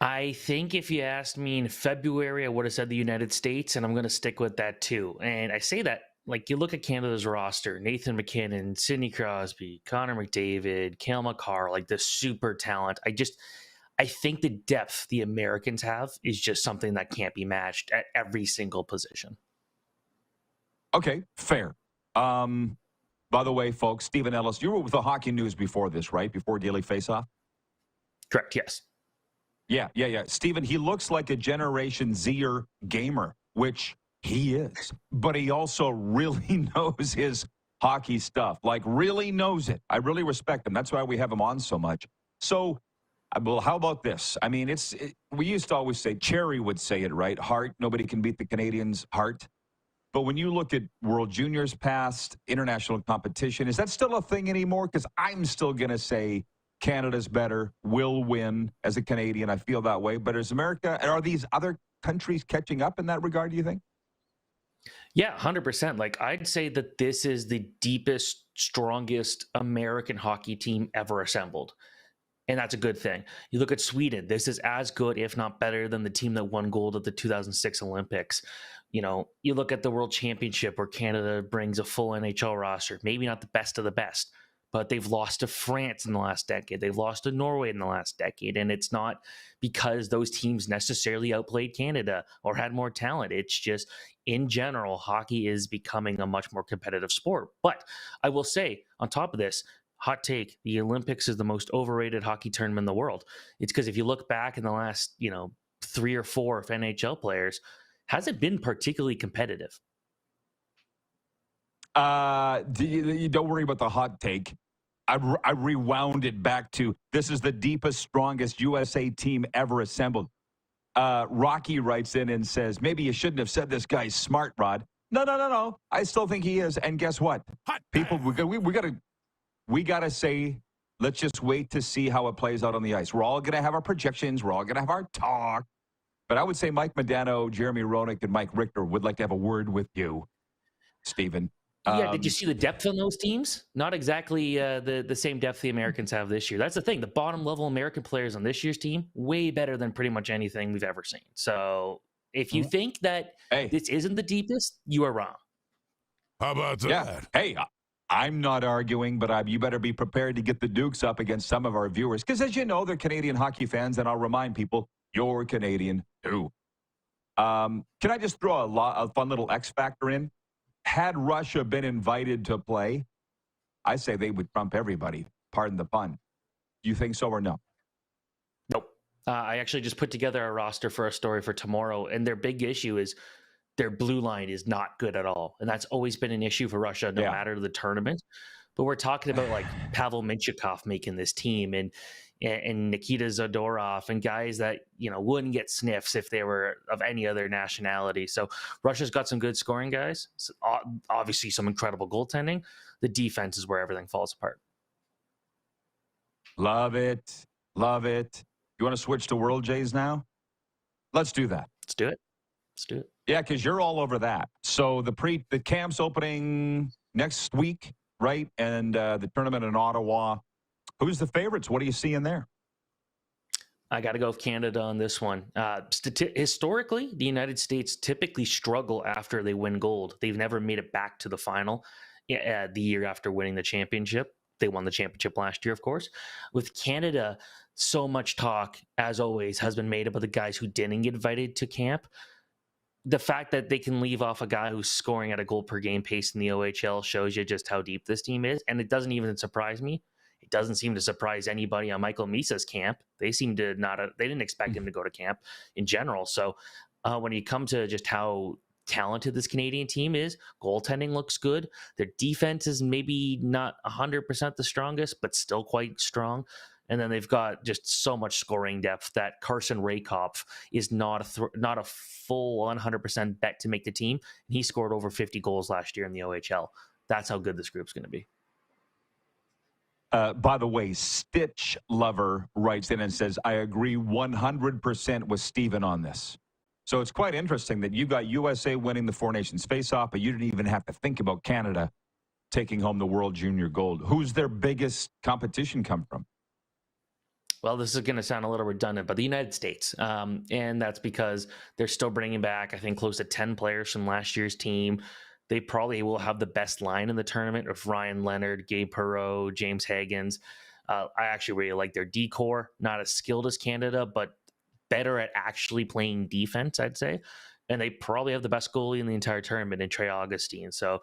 I think if you asked me in February, I would have said the United States, and I'm going to stick with that too. And I say that, like, you look at Canada's roster, Nathan McKinnon, Sidney Crosby, Connor McDavid, Cale Makar, like the super talent. I think the depth the Americans have is just something that can't be matched at every single position. Okay, fair. By the way, folks, Stephen Ellis, you were with the Hockey News before this, right? Before Daily Faceoff? Correct, yes. Yeah. Stephen, he looks like a Generation Zer gamer, which he is. But he also really knows his hockey stuff, like really knows it. I really respect him. That's why we have him on so much. So, well, how about this? I mean, we used to always say, Cherry would say it, right? Heart, nobody can beat the Canadians' heart. But when you look at World Juniors past, international competition, is that still a thing anymore? Because I'm still going to say Canada's better, will win as a Canadian. I feel that way. But is America, are these other countries catching up in that regard, do you think? Yeah, 100%. Like, I'd say that this is the deepest, strongest American hockey team ever assembled. And that's a good thing. You look at Sweden, this is as good, if not better, than the team that won gold at the 2006 Olympics. You know, you look at the World Championship where Canada brings a full NHL roster, maybe not the best of the best, but they've lost to France in the last decade. They've lost to Norway in the last decade. And it's not because those teams necessarily outplayed Canada or had more talent. It's just, in general, hockey is becoming a much more competitive sport. But I will say, on top of this, hot take, the Olympics is the most overrated hockey tournament in the world. It's because if you look back in the last, 3 or 4 NHL players, hasn't been particularly competitive. You don't worry about the hot take. I rewound it back to, this is the deepest, strongest USA team ever assembled. Rocky writes in and says, maybe you shouldn't have said this guy's smart, Rod. No. I still think he is. And guess what? People, we gotta say, let's just wait to see how it plays out on the ice. We're all gonna have our projections. We're all gonna have our talk. But I would say Mike Modano, Jeremy Roenick, and Mike Richter would like to have a word with you, Stephen. Yeah, did you see the depth on those teams? Not exactly the same depth the Americans have this year. That's the thing. The bottom level American players on this year's team, way better than pretty much anything we've ever seen. So if you think that this isn't the deepest, you are wrong. How about that? Yeah. Hey, I'm not arguing, but you better be prepared to get the Dukes up against some of our viewers. Because as you know, they're Canadian hockey fans, and I'll remind people, you're Canadian too. Can I just throw a fun little X factor in? Had Russia been invited to play, I say they would trump everybody. Pardon the pun. Do you think so or no? Nope. I actually just put together a roster for a story for tomorrow, and their big issue is their blue line is not good at all. And that's always been an issue for Russia, no matter the tournament. But we're talking about like Pavel Mintyukov making this team and Nikita Zadorov and guys that, wouldn't get sniffs if they were of any other nationality. So Russia's got some good scoring guys, so obviously some incredible goaltending. The defense is where everything falls apart. Love it. Love it. You want to switch to World Jays now? Let's do that. Let's do it. Let's do it. Yeah, because you're all over that. So the camp's opening next week, right? And the tournament in Ottawa. Who's the favorites? What are you seeing there? I got to go with Canada on this one. Historically, the United States typically struggle after they win gold. They've never made it back to the final the year after winning the championship. They won the championship last year, of course. With Canada, so much talk, as always, has been made about the guys who didn't get invited to camp. The fact that they can leave off a guy who's scoring at a goal per game pace in the OHL shows you just how deep this team is. And it doesn't even surprise me. It doesn't seem to surprise anybody on Michael Misa's camp. They seem to they didn't expect him to go to camp in general. So when you come to just how talented this Canadian team is, goaltending looks good. Their defense is maybe not 100% the strongest, but still quite strong. And then they've got just so much scoring depth that Carson Raykopf is not a full 100% bet to make the team. And he scored over 50 goals last year in the OHL. That's how good this group's going to be. By the way, Stitch Lover writes in and says, I agree 100% with Steven on this. So it's quite interesting that you got USA winning the Four Nations face-off, but you didn't even have to think about Canada taking home the World Junior Gold. Who's their biggest competition come from? Well, this is going to sound a little redundant, but the United States. And that's because they're still bringing back, I think, close to 10 players from last year's team. They probably will have the best line in the tournament of Ryan Leonard, Gabe Perreault, James Higgins. I actually really like their D-core. Not as skilled as Canada, but better at actually playing defense, I'd say. And they probably have the best goalie in the entire tournament in Trey Augustine. So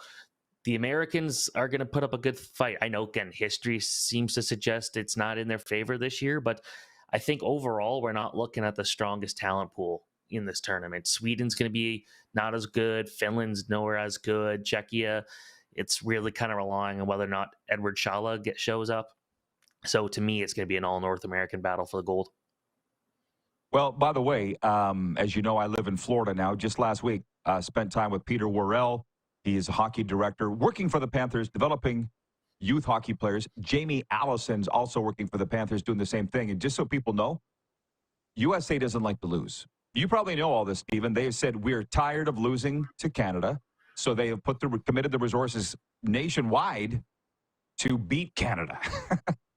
the Americans are going to put up a good fight. I know, again, history seems to suggest it's not in their favor this year, but I think overall we're not looking at the strongest talent pool in this tournament. Sweden's going to be not as good. Finland's nowhere as good. Czechia, it's really kind of relying on whether or not Edward Shala shows up. So to me, it's going to be an all North American battle for the gold. Well, by the way, as you know, I live in Florida now. Just last week, spent time with Peter Worrell. He is a hockey director working for the Panthers, developing youth hockey players. Jamie Allison's also working for the Panthers, doing the same thing. And just so people know, USA doesn't like to lose. You probably know all this, Stephen. They have said, we're tired of losing to Canada. So they have committed the resources nationwide to beat Canada.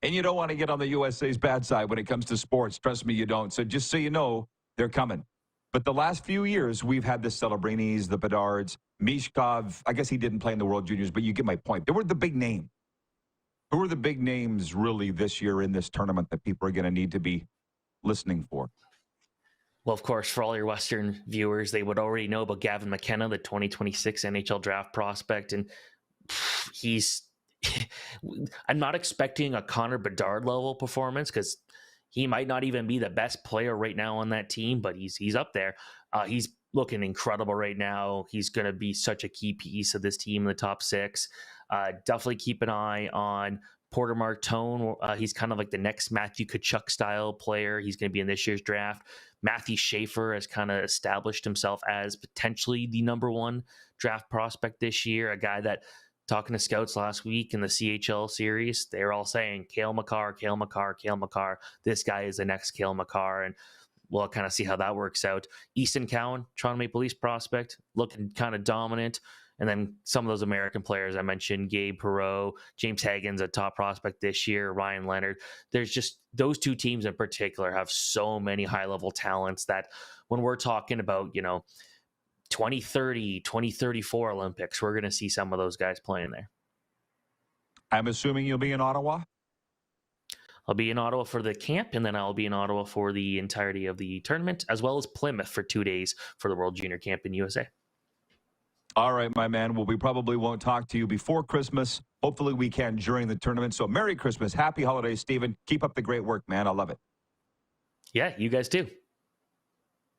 And you don't want to get on the USA's bad side when it comes to sports. Trust me, you don't. So just so you know, they're coming. But the last few years, we've had the Celebrinis, the Bedards, Mishkov. I guess he didn't play in the World Juniors, but you get my point. They were the big name. Who are the big names really this year in this tournament that people are going to need to be listening for? Well, of course, for all your Western viewers, they would already know about Gavin McKenna, the 2026 NHL draft prospect. And I'm not expecting a Connor Bedard level performance because he might not even be the best player right now on that team, but he's up there. He's looking incredible right now. He's going to be such a key piece of this team in the top six. Definitely keep an eye on Porter Martone. He's kind of like the next Matthew Tkachuk style player. He's going to be in this year's draft. Matthew Schaefer has kind of established himself as potentially the number one draft prospect this year, a guy that, talking to scouts last week in the CHL series, they're all saying, Cale Makar. This guy is the next Cale Makar. And we'll kind of see how that works out. Easton Cowan, Toronto Maple Leafs prospect, looking kind of dominant. And then some of those American players I mentioned, Gabe Perreault, James Hagen's a top prospect this year, Ryan Leonard. There's just those two teams in particular have so many high-level talents that when we're talking about, 2030, 2034 Olympics, we're going to see some of those guys playing there. I'm assuming you'll be in Ottawa? I'll be in Ottawa for the camp, and then I'll be in Ottawa for the entirety of the tournament, as well as Plymouth for 2 days for the World Junior Camp in USA. All right, my man. Well, we probably won't talk to you before Christmas. Hopefully we can during the tournament. So Merry Christmas. Happy holidays, Stephen. Keep up the great work, man. I love it. Yeah, you guys too.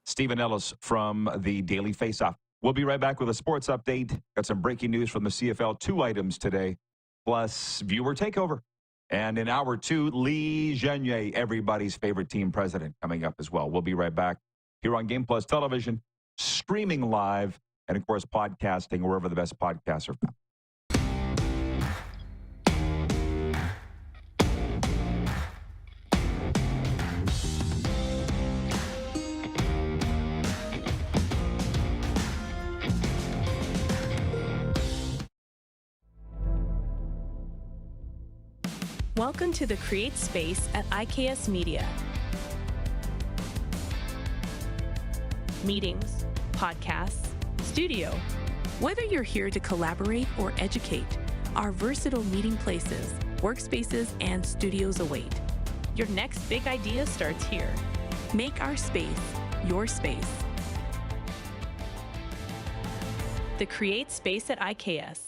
Stephen Ellis from the Daily Faceoff. We'll be right back with a sports update. Got some breaking news from the CFL. 2 items today, plus viewer takeover. And in hour 2, Lee Genier, everybody's favorite team president, coming up as well. We'll be right back here on Game Plus Television, streaming live, and, of course, podcasting wherever the best podcasts are found. Welcome to the Create Space at IKS Media. Meetings, podcasts, studio. Whether you're here to collaborate or educate, our versatile meeting places, workspaces, and studios await. Your next big idea starts here. Make our space your space. The Create Space at IKS.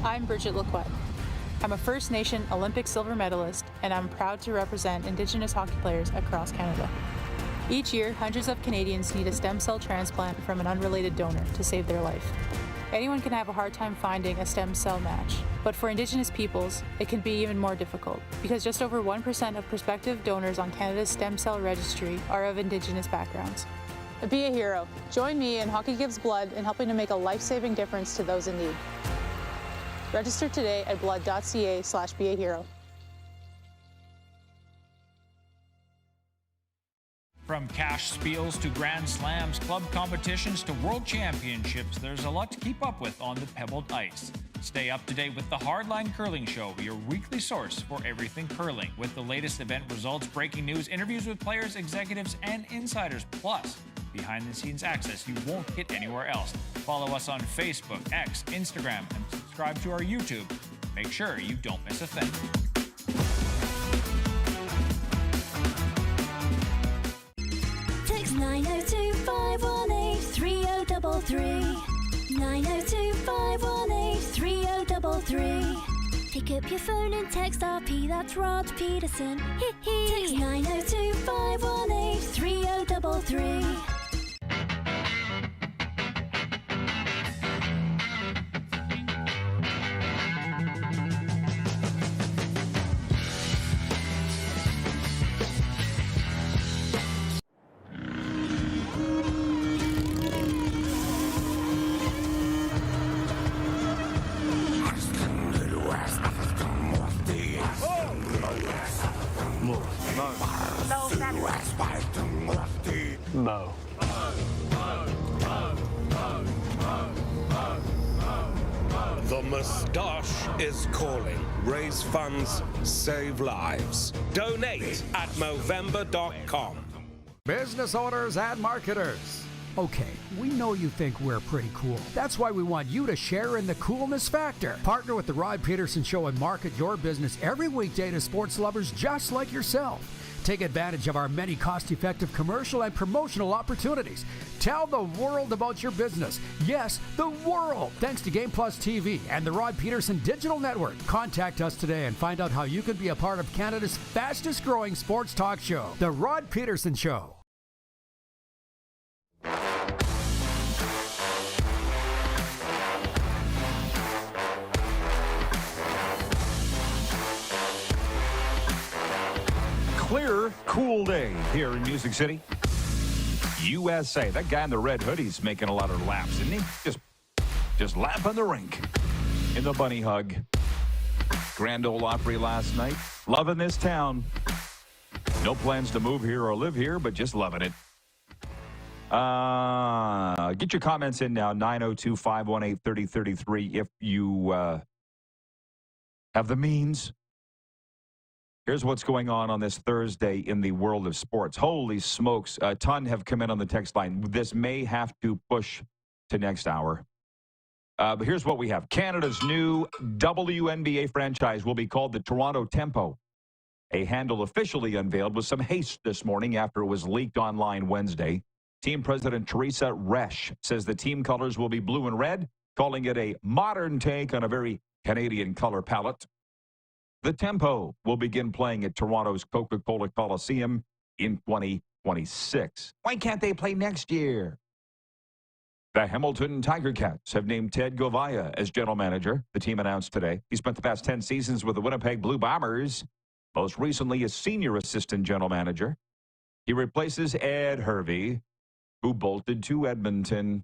I'm Bridget Lacquette. I'm a First Nation Olympic silver medalist, and I'm proud to represent Indigenous hockey players across Canada. Each year, hundreds of Canadians need a stem cell transplant from an unrelated donor to save their life. Anyone can have a hard time finding a stem cell match, but for Indigenous peoples, it can be even more difficult because just over 1% of prospective donors on Canada's stem cell registry are of Indigenous backgrounds. Be a hero. Join me in Hockey Gives Blood in helping to make a life-saving difference to those in need. Register today at blood.ca/beahero. From cash spiels to Grand Slams, club competitions to world championships, there's a lot to keep up with on the pebbled ice. Stay up to date with the Hardline Curling Show, your weekly source for everything curling, with the latest event results, breaking news, interviews with players, executives, and insiders, plus behind-the-scenes access you won't get anywhere else. Follow us on Facebook, X, Instagram, and subscribe to our YouTube. Make sure you don't miss a thing. Text 902-518-3033. 902-518-3033. Pick up your phone and text RP, that's Rod Pedersen. Text 902-518-3033. Mo. The Moustache is calling. Raise funds, save lives. Donate at Movember.com. Business owners and marketers. Okay, we know you think we're pretty cool. That's why we want you to share in the coolness factor. Partner with the Rod Pedersen Show and market your business every weekday to sports lovers just like yourself. Take advantage of our many cost-effective commercial and promotional opportunities. Tell the world about your business. Yes, the world. Thanks to Game Plus TV and the Rod Pedersen Digital Network. Contact us today and find out how you can be a part of Canada's fastest-growing sports talk show, The Rod Pedersen Show. Clear cool day here in Music City, USA. That guy in the red hoodie's making a lot of laps, isn't he? Just lapping the rink in the bunny hug. Grand Ole Opry last night. Loving this town. No plans to move here or live here, but just loving it. Get your comments in now, 902-518-3033 if you have the means. Here's what's going on this Thursday in the world of sports. Holy smokes, a ton have come in on the text line. This may have to push to next hour. But here's what we have. Canada's new WNBA franchise will be called the Toronto Tempo. A handle officially unveiled with some haste this morning after it was leaked online Wednesday. Team president Teresa Resch says the team colors will be blue and red, calling it a modern take on a very Canadian color palette. The Tempo will begin playing at Toronto's Coca-Cola Coliseum in 2026. Why can't they play next year? The Hamilton Tiger Cats have named Ted Govaya as general manager, the team announced today. He spent the past 10 seasons with the Winnipeg Blue Bombers, most recently as senior assistant general manager. He replaces Ed Hervey, who bolted to Edmonton.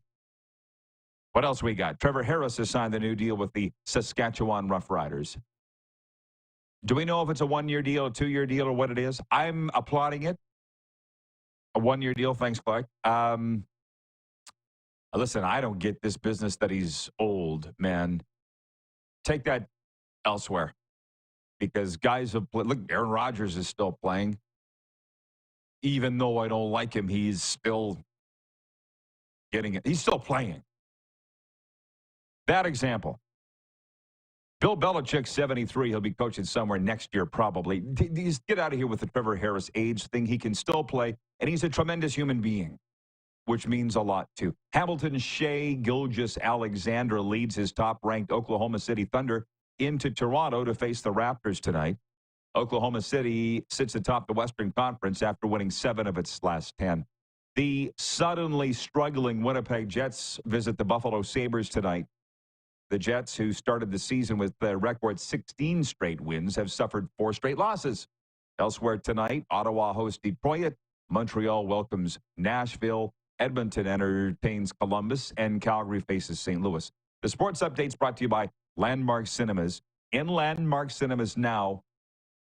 What else we got? Trevor Harris has signed the new deal with the Saskatchewan Roughriders. Do we know if it's a one-year deal, a two-year deal, or what it is? I'm applauding it. A one-year deal, thanks, Clark. Listen, I don't get this business that he's old, man. Take that elsewhere. Because guys have played. Look, Aaron Rodgers is still playing. Even though I don't like him, he's still getting it. He's still playing. That example. Bill Belichick, 73. He'll be coaching somewhere next year, probably. Get out of here with the Trevor Harris age thing. He can still play, and he's a tremendous human being, which means a lot, too. Hamilton's Shea Gilgeous-Alexander leads his top-ranked Oklahoma City Thunder into Toronto to face the Raptors tonight. Oklahoma City sits atop the Western Conference after winning 7 of its last 10. The suddenly struggling Winnipeg Jets visit the Buffalo Sabres tonight. The Jets, who started the season with a record 16 straight wins, have suffered 4 straight losses. Elsewhere tonight, Ottawa hosts Detroit, Montreal welcomes Nashville, Edmonton entertains Columbus, and Calgary faces St. Louis. The sports update's brought to you by Landmark Cinemas. In Landmark Cinemas now,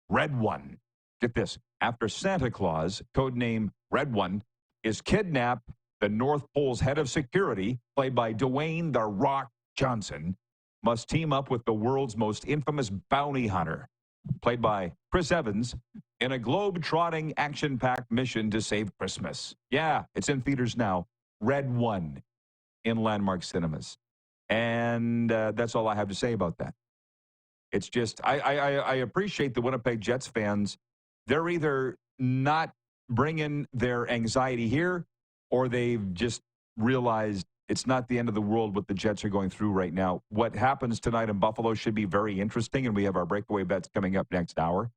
Red One. Get this. After Santa Claus, codename Red One, is kidnapped, the North Pole's head of security, played by Dwayne "The Rock" Johnson, must team up with the world's most infamous bounty hunter, played by Chris Evans, in a globe-trotting, action-packed mission to save Christmas. Yeah, it's in theaters now. Red One in Landmark Cinemas. And that's all I have to say about that. It's just, I appreciate the Winnipeg Jets fans. They're either not bringing their anxiety here, or they've just realized it's not the end of the world what the Jets are going through right now. What happens tonight in Buffalo should be very interesting, and we have our breakaway bets coming up next hour.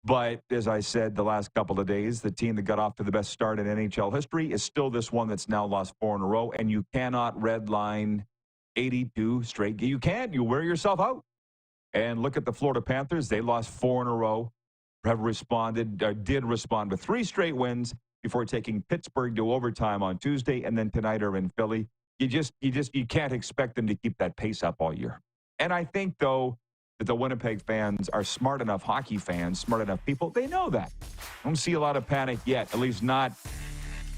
But as I said the last couple of days, the team that got off to the best start in NHL history is still this one that's now lost 4 in a row, and you cannot redline 82 straight. You can't. You wear yourself out. And look at the Florida Panthers. They lost 4 in a row. Did respond with 3 straight wins before taking Pittsburgh to overtime on Tuesday, and then tonight are in Philly. You can't expect them to keep that pace up all year. And I think, though, that the Winnipeg fans are smart enough, hockey fans, smart enough people, they know that. I don't see a lot of panic yet, at least not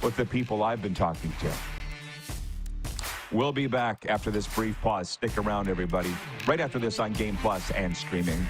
with the people I've been talking to. We'll be back after this brief pause. Stick around, everybody. Right after this on Game Plus and streaming.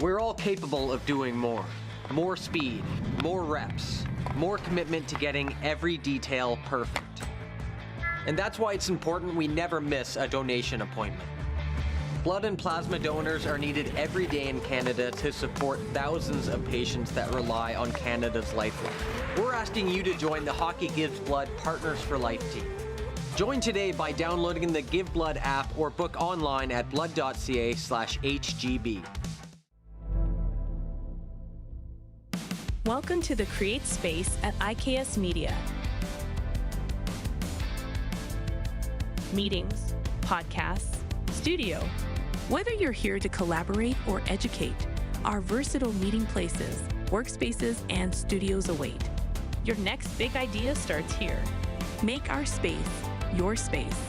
We're all capable of doing more. More speed, more reps, more commitment to getting every detail perfect. And that's why it's important we never miss a donation appointment. Blood and plasma donors are needed every day in Canada to support thousands of patients that rely on Canada's lifeline. We're asking you to join the Hockey Gives Blood Partners for Life team. Join today by downloading the Give Blood app or book online at blood.ca/HGB. Welcome to the Create Space at IKS Media. Meetings, podcasts, studio. Whether you're here to collaborate or educate, our versatile meeting places, workspaces, and studios await. Your next big idea starts here. Make our space your space.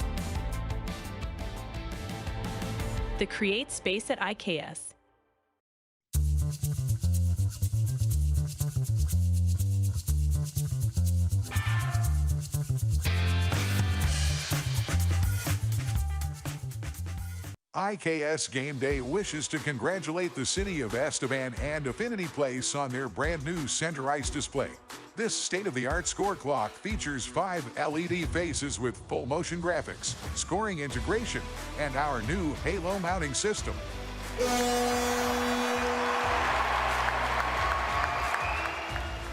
The Create Space at IKS. IKS Game Day wishes to congratulate the city of Estevan and Affinity Place on their brand new center ice display. This state-of-the-art score clock features 5 LED faces with full motion graphics, scoring integration, and our new Halo mounting system.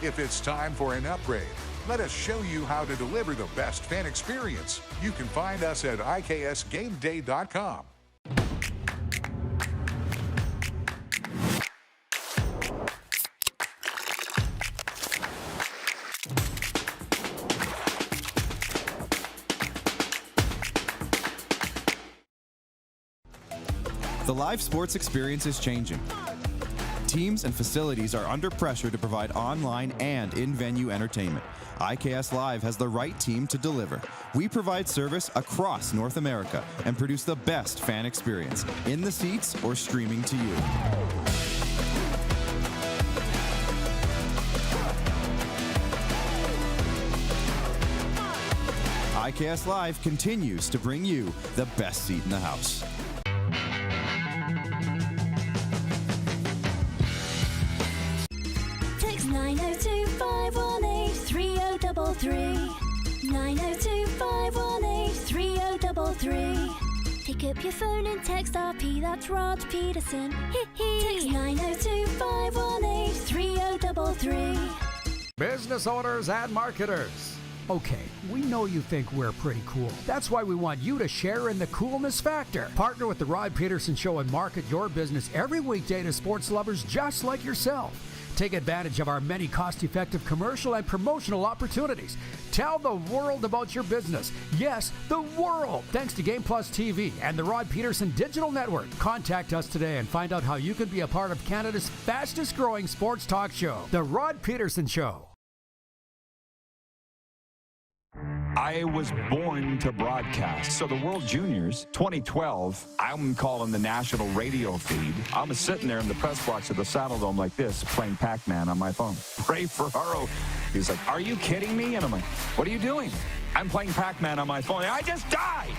If it's time for an upgrade, let us show you how to deliver the best fan experience. You can find us at iksgameday.com. The live sports experience is changing. Teams and facilities are under pressure to provide online and in-venue entertainment. IKS Live has the right team to deliver. We provide service across North America and produce the best fan experience, in the seats or streaming to you. IKS Live continues to bring you the best seat in the house. Text 902-518-3033. 902-518-3033. Pick up your phone and text RP, that's Rod Pedersen. Text 902-518-3033. Business owners and marketers. Okay, we know you think we're pretty cool. That's why we want you to share in the coolness factor. Partner with the Rod Pedersen Show and market your business every weekday to sports lovers just like yourself. Take advantage of our many cost-effective commercial and promotional opportunities. Tell the world about your business. Yes, the world. Thanks to Game Plus TV and the Rod Pedersen Digital Network. Contact us today and find out how you can be a part of Canada's fastest-growing sports talk show, The Rod Pedersen Show. I was born to broadcast. So the World Juniors 2012, I'm calling the national radio feed. I was sitting there in the press box of the Saddle Dome like this, playing Pac-Man on my phone. Ray Ferraro, he's like, "Are you kidding me?" And I'm like, "What are you doing?" "I'm playing Pac-Man on my phone." "I just died."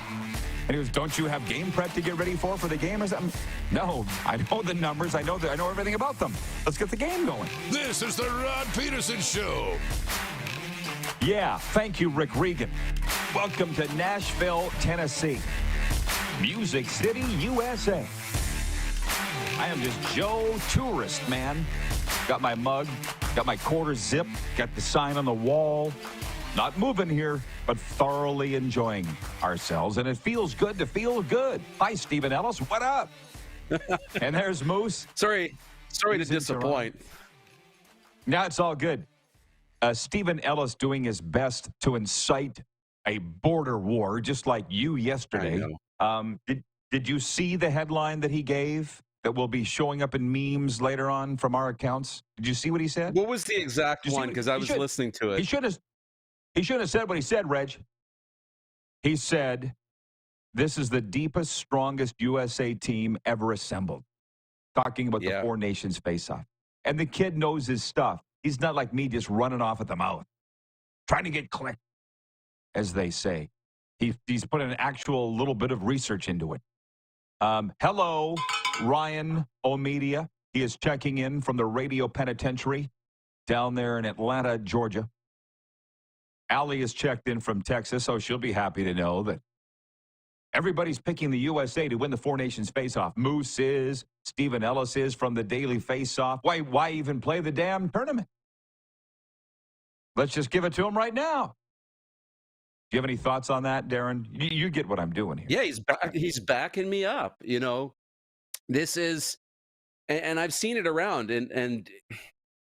And he goes, "Don't you have game prep to get ready for the game or something?" "No, I know the numbers. I know everything about them. Let's get the game going." This is the Rod Pedersen Show. Yeah, thank you, Rick Regan. Welcome to Nashville, Tennessee. Music City, USA. I am just Joe Tourist, man. Got my mug, got my quarter zip, got the sign on the wall. Not moving here, but thoroughly enjoying ourselves. And it feels good to feel good. Hi, Stephen Ellis. What up? And there's Moose. Sorry to disappoint. No, it's all good. Stephen Ellis doing his best to incite a border war, just like you yesterday. Did you see the headline that he gave that will be showing up in memes later on from our accounts? Did you see what he said? What was the exact one? Because I was listening to it. He shouldn't have said what he said, Reg. He said, "This is the deepest, strongest USA team ever assembled." Talking about the Four Nations face-off. And the kid knows his stuff. He's not like me just running off at the mouth, trying to get clicked, as they say. He's put an actual little bit of research into it. Hello, Ryan O'Media. He is checking in from the radio penitentiary down there in Atlanta, Georgia. Allie is checked in from Texas, so she'll be happy to know that Everybody's picking the USA to win the Four Nations face-off. Moose is, Stephen Ellis is from the Daily Face-Off. Why even play the damn tournament? Let's just give it to him right now. Do you have any thoughts on that, Darren? You get what I'm doing here. Yeah, he's backing me up. You know, this is, and I've seen it around. And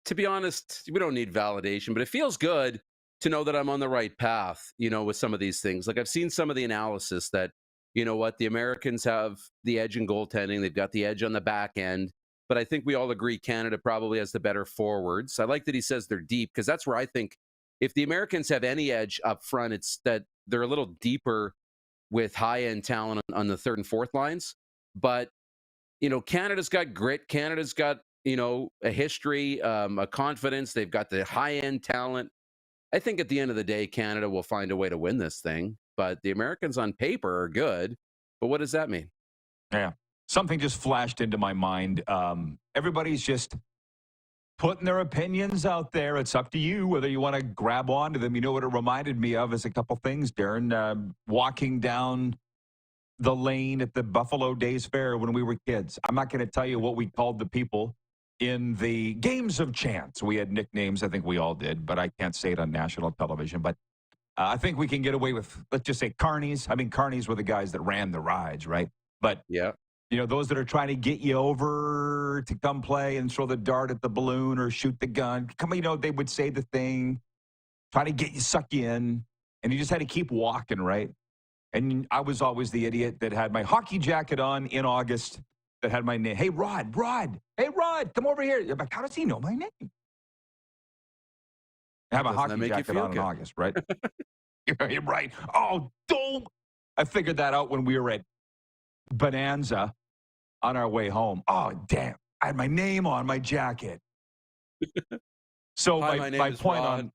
to be honest, we don't need validation, but it feels good to know that I'm on the right path, you know, with some of these things. Like I've seen some of the analysis that, you know what, the Americans have the edge in goaltending. They've got the edge on the back end. But I think we all agree Canada probably has the better forwards. I like that he says they're deep, because that's where I think if the Americans have any edge up front, it's that they're a little deeper with high-end talent on the third and fourth lines. But, you know, Canada's got grit. Canada's got, you know, a history, a confidence. They've got the high-end talent. I think at the end of the day, Canada will find a way to win this thing. But the Americans on paper are good. But what does that mean? Yeah. Something just flashed into my mind. Everybody's just putting their opinions out there. It's up to you whether you want to grab onto them. You know what it reminded me of is a couple things, Darren. Walking down the lane at the Buffalo Days Fair when we were kids. I'm not going to tell you what we called the people in the games of chance. We had nicknames. I think we all did, but I can't say it on national television. But I think we can get away with, let's just say, carnies. I mean, carnies were the guys that ran the rides, right? But yeah, you know, those that are trying to get you over to come play and throw the dart at the balloon or shoot the gun. Come on, you know, they would say the thing, trying to get you, suck you in, and you just had to keep walking, right? And I was always the idiot that had my hockey jacket on in August that had my name. Hey, Rod, hey, Rod, come over here. You're like, how does he know my name? I have a hockey jacket on in August, right? You're right. Oh, don't. I figured that out when we were at Bonanza on our way home. Oh, damn. I had my name on my jacket. So Hi, my point on,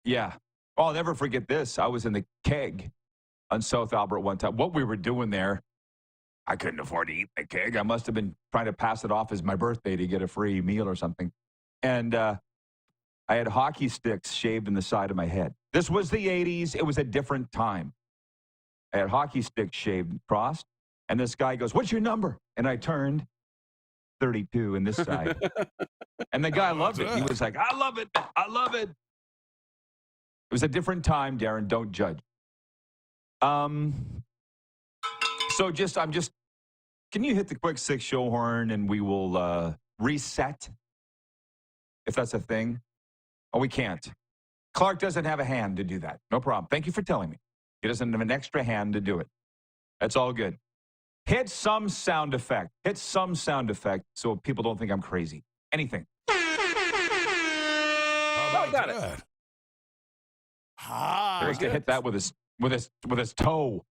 yeah. Oh, I'll never forget this. I was in the keg on South Albert one time. What we were doing there, I couldn't afford to eat the keg. I must have been trying to pass it off as my birthday to get a free meal or something. And I had hockey sticks shaved in the side of my head. This was the 80s. It was a different time. I had hockey sticks shaved and crossed. And this guy goes, what's your number? And I turned 32 in this side. And the guy loved it. He was like, I love it. I love it. It was a different time, Darren. Don't judge. So can you hit the quick 6 show horn and we will reset, if that's a thing? Oh, we can't. Clark doesn't have a hand to do that. No problem. Thank you for telling me. He doesn't have an extra hand to do it. That's all good. Hit some sound effect. Hit some sound effect so people don't think I'm crazy. Anything. I got it. There's to hit that with his toe.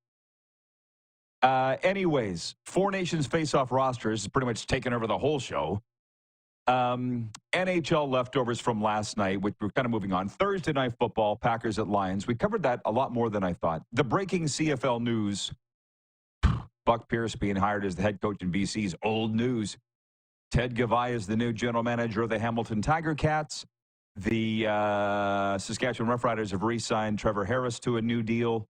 Anyways, Four Nations face-off rosters is pretty much taken over the whole show. NHL leftovers from last night, which we're kind of moving on. Thursday night football, Packers at Lions. We covered that a lot more than I thought. The breaking CFL news, Buck Pierce being hired as the head coach in BC's old news. Ted Gavai is the new general manager of the Hamilton Tiger Cats. The Saskatchewan Roughriders have re-signed Trevor Harris to a new deal.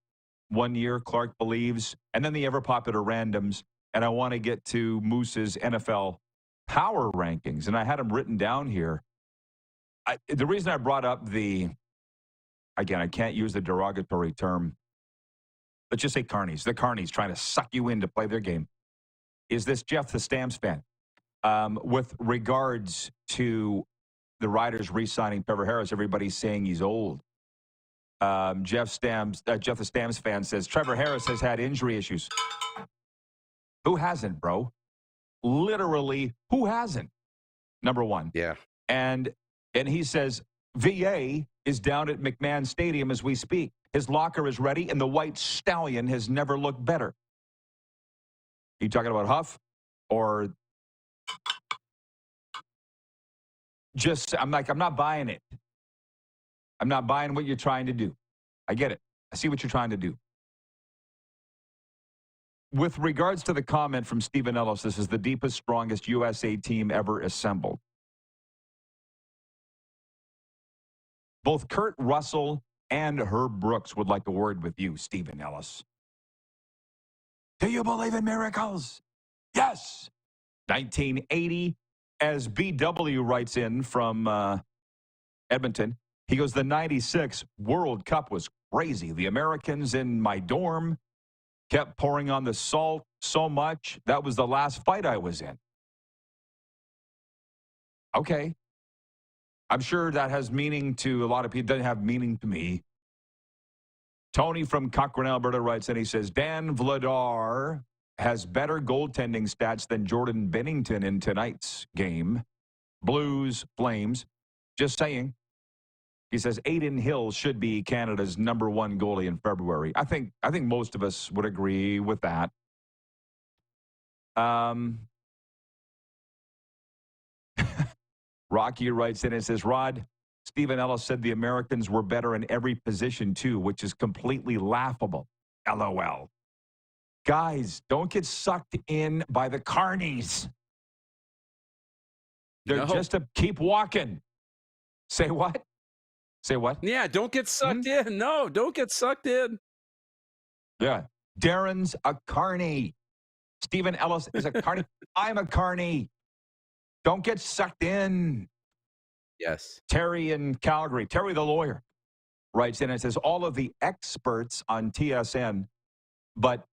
1 year, Clark believes. And then the ever-popular randoms. And I want to get to Moose's NFL power rankings. And I had them written down here. The reason I brought up again, I can't use the derogatory term. Let's just say carnies. The carnies trying to suck you in to play their game. Is this Jeff the Stamps fan? With regards to the Riders re-signing Trevor Harris, everybody's saying he's old. Jeff the Stamps fan says, Trevor Harris has had injury issues. Who hasn't, bro? Literally, who hasn't? Number one. Yeah. And he says, VA is down at McMahon Stadium as we speak. His locker is ready, and the White Stallion has never looked better. You talking about Huff? Or just, I'm not buying it. I'm not buying what you're trying to do. I get it. I see what you're trying to do. With regards to the comment from Stephen Ellis, this is the deepest, strongest USA team ever assembled. Both Kurt Russell and Herb Brooks would like a word with you, Stephen Ellis. Do you believe in miracles? Yes. 1980, as BW writes in from Edmonton, he goes, the 96 World Cup was crazy. The Americans in my dorm kept pouring on the salt so much. That was the last fight I was in. Okay. I'm sure that has meaning to a lot of people. It doesn't have meaning to me. Tony from Cochrane, Alberta writes in, he says, Dan Vladar has better goaltending stats than Jordan Bennington in tonight's game. Blues, Flames. Just saying. He says Aiden Hill should be Canada's #1 goalie in February. I think most of us would agree with that. Rocky writes in and says, Rod, Stephen Ellis said the Americans were better in every position too, which is completely laughable. LOL. Guys, don't get sucked in by the carnies. They're just to keep walking. Say what? Say what? Yeah, don't get sucked in. No, don't get sucked in. Yeah. Darren's a carny. Stephen Ellis is a carny. I'm a carny. Don't get sucked in. Yes. Terry in Calgary, Terry the lawyer, writes in and says, all of the experts on TSN, but